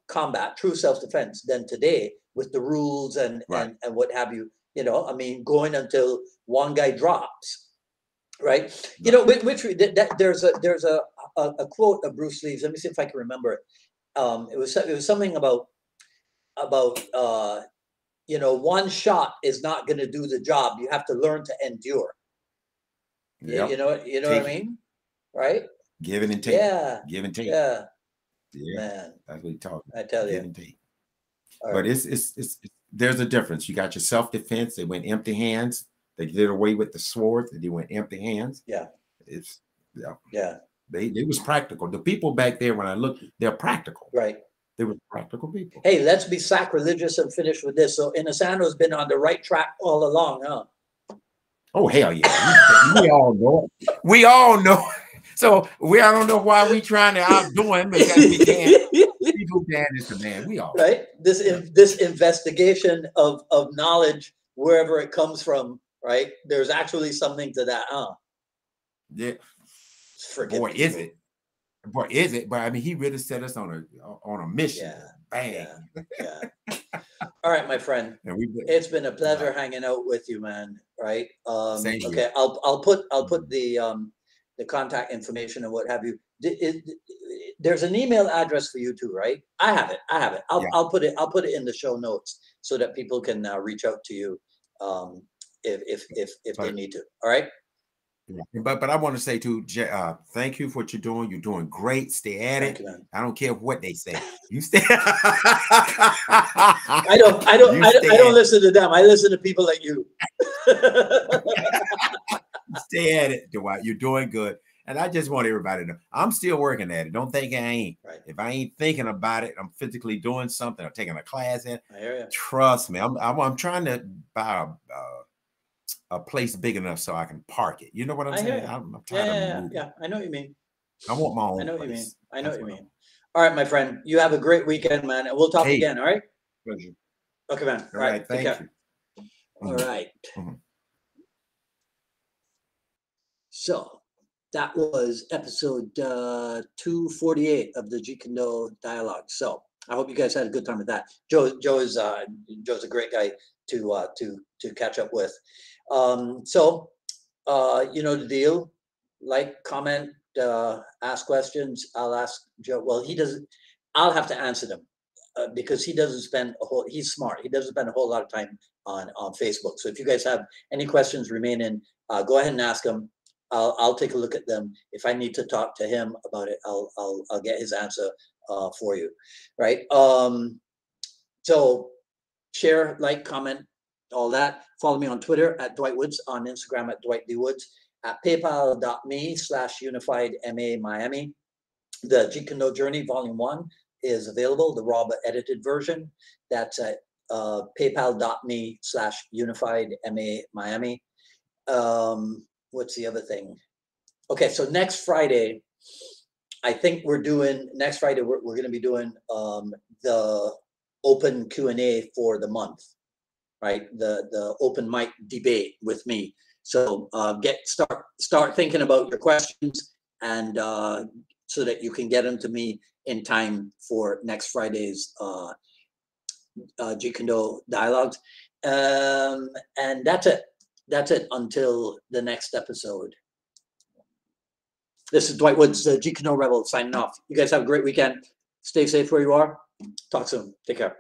S1: combat, true self-defense than today with the rules and what have you. You know, I mean, going until one guy drops. Right. You know, there's a quote of Bruce Lee's. Let me see if I can remember it. It was something about you know, one shot is not going to do the job. You have to learn to endure. Yep. You know what I mean? Right?
S2: Give and take. Yeah. Give and take.
S1: Yeah.
S2: Man. That's what he talking about.
S1: I tell you.
S2: Give and take. But it's there's a difference. You got your self-defense. They went empty hands. They did away with the sword. They went empty hands.
S1: Yeah.
S2: They was practical. The people back there, when I look, they're practical.
S1: Right.
S2: They were practical people.
S1: Hey, let's be sacrilegious and finish with this. So Inosanto's been on the right track all along, huh?
S2: Oh, hell yeah. We all know it. We all know. So I don't know why we trying to outdo him because we can't. People can is the man. We all
S1: right. This investigation of knowledge, wherever it comes from, right? There's actually something to that, huh?
S2: Yeah. Boy, is it? Boy, is it? But I mean, he really set us on a mission.
S1: Yeah.
S2: Bang.
S1: Yeah. All right, my friend. It's been a pleasure hanging out with you, man. Right. Okay. I'll put the contact information and what have you. There's an email address for you too, right? I have it. I'll put it in the show notes so that people can reach out to you if they need to. All right.
S2: Yeah. But I want to say too, thank you for what you're doing. You're doing great. Stay at it. I don't care what they say. You stay.
S1: I don't listen to them. I listen to people like you.
S2: Stay at it, Dwight. You're doing good. And I just want everybody to know I'm still working at it. Don't think I ain't.
S1: Right.
S2: If I ain't thinking about it, I'm physically doing something or taking a class in.
S1: I hear you.
S2: Trust me. I'm trying to buy a place big enough so I can park it. You know what I'm saying? I'm tired of moving.
S1: Yeah. I know what you mean.
S2: I want my own.
S1: I know what you mean. I know what you mean. All right, my friend. You have a great weekend, man. And we'll talk again. All right.
S2: Pleasure.
S1: Okay, man. All right.
S2: Thank you.
S1: All right. So that was episode 248 of the Jeet Kune Do Dialogue. So I hope you guys had a good time with that. Joe's a great guy to catch up with. So you know the deal. Like, comment, ask questions. I'll ask Joe. Well, he doesn't. I'll have to answer them because he doesn't spend a whole. He's smart. He doesn't spend a whole lot of time on Facebook. So if you guys have any questions remaining, go ahead and ask them. I'll take a look at them. If I need to talk to him about it, I'll get his answer for you, right? So share, like, comment, all that. Follow me on Twitter at Dwight Woods, on Instagram at Dwight D Woods, at paypal.me/UnifiedMA Miami. The Jeet Kune Do Journey Volume 1 is available, the raw but edited version. That's at paypal.me/UnifiedMA Miami. What's the other thing? Okay, so next Friday, I think we're going to be doing the open Q&A for the month, right? The open mic debate with me. So start thinking about your questions, and so that you can get them to me in time for next Friday's Jeet Kune Do Dialogues. And that's it. That's it until the next episode. This is Dwight Woods, the Jeet Kune Do Rebel, signing off. You guys have a great weekend. Stay safe where you are. Talk soon. Take care.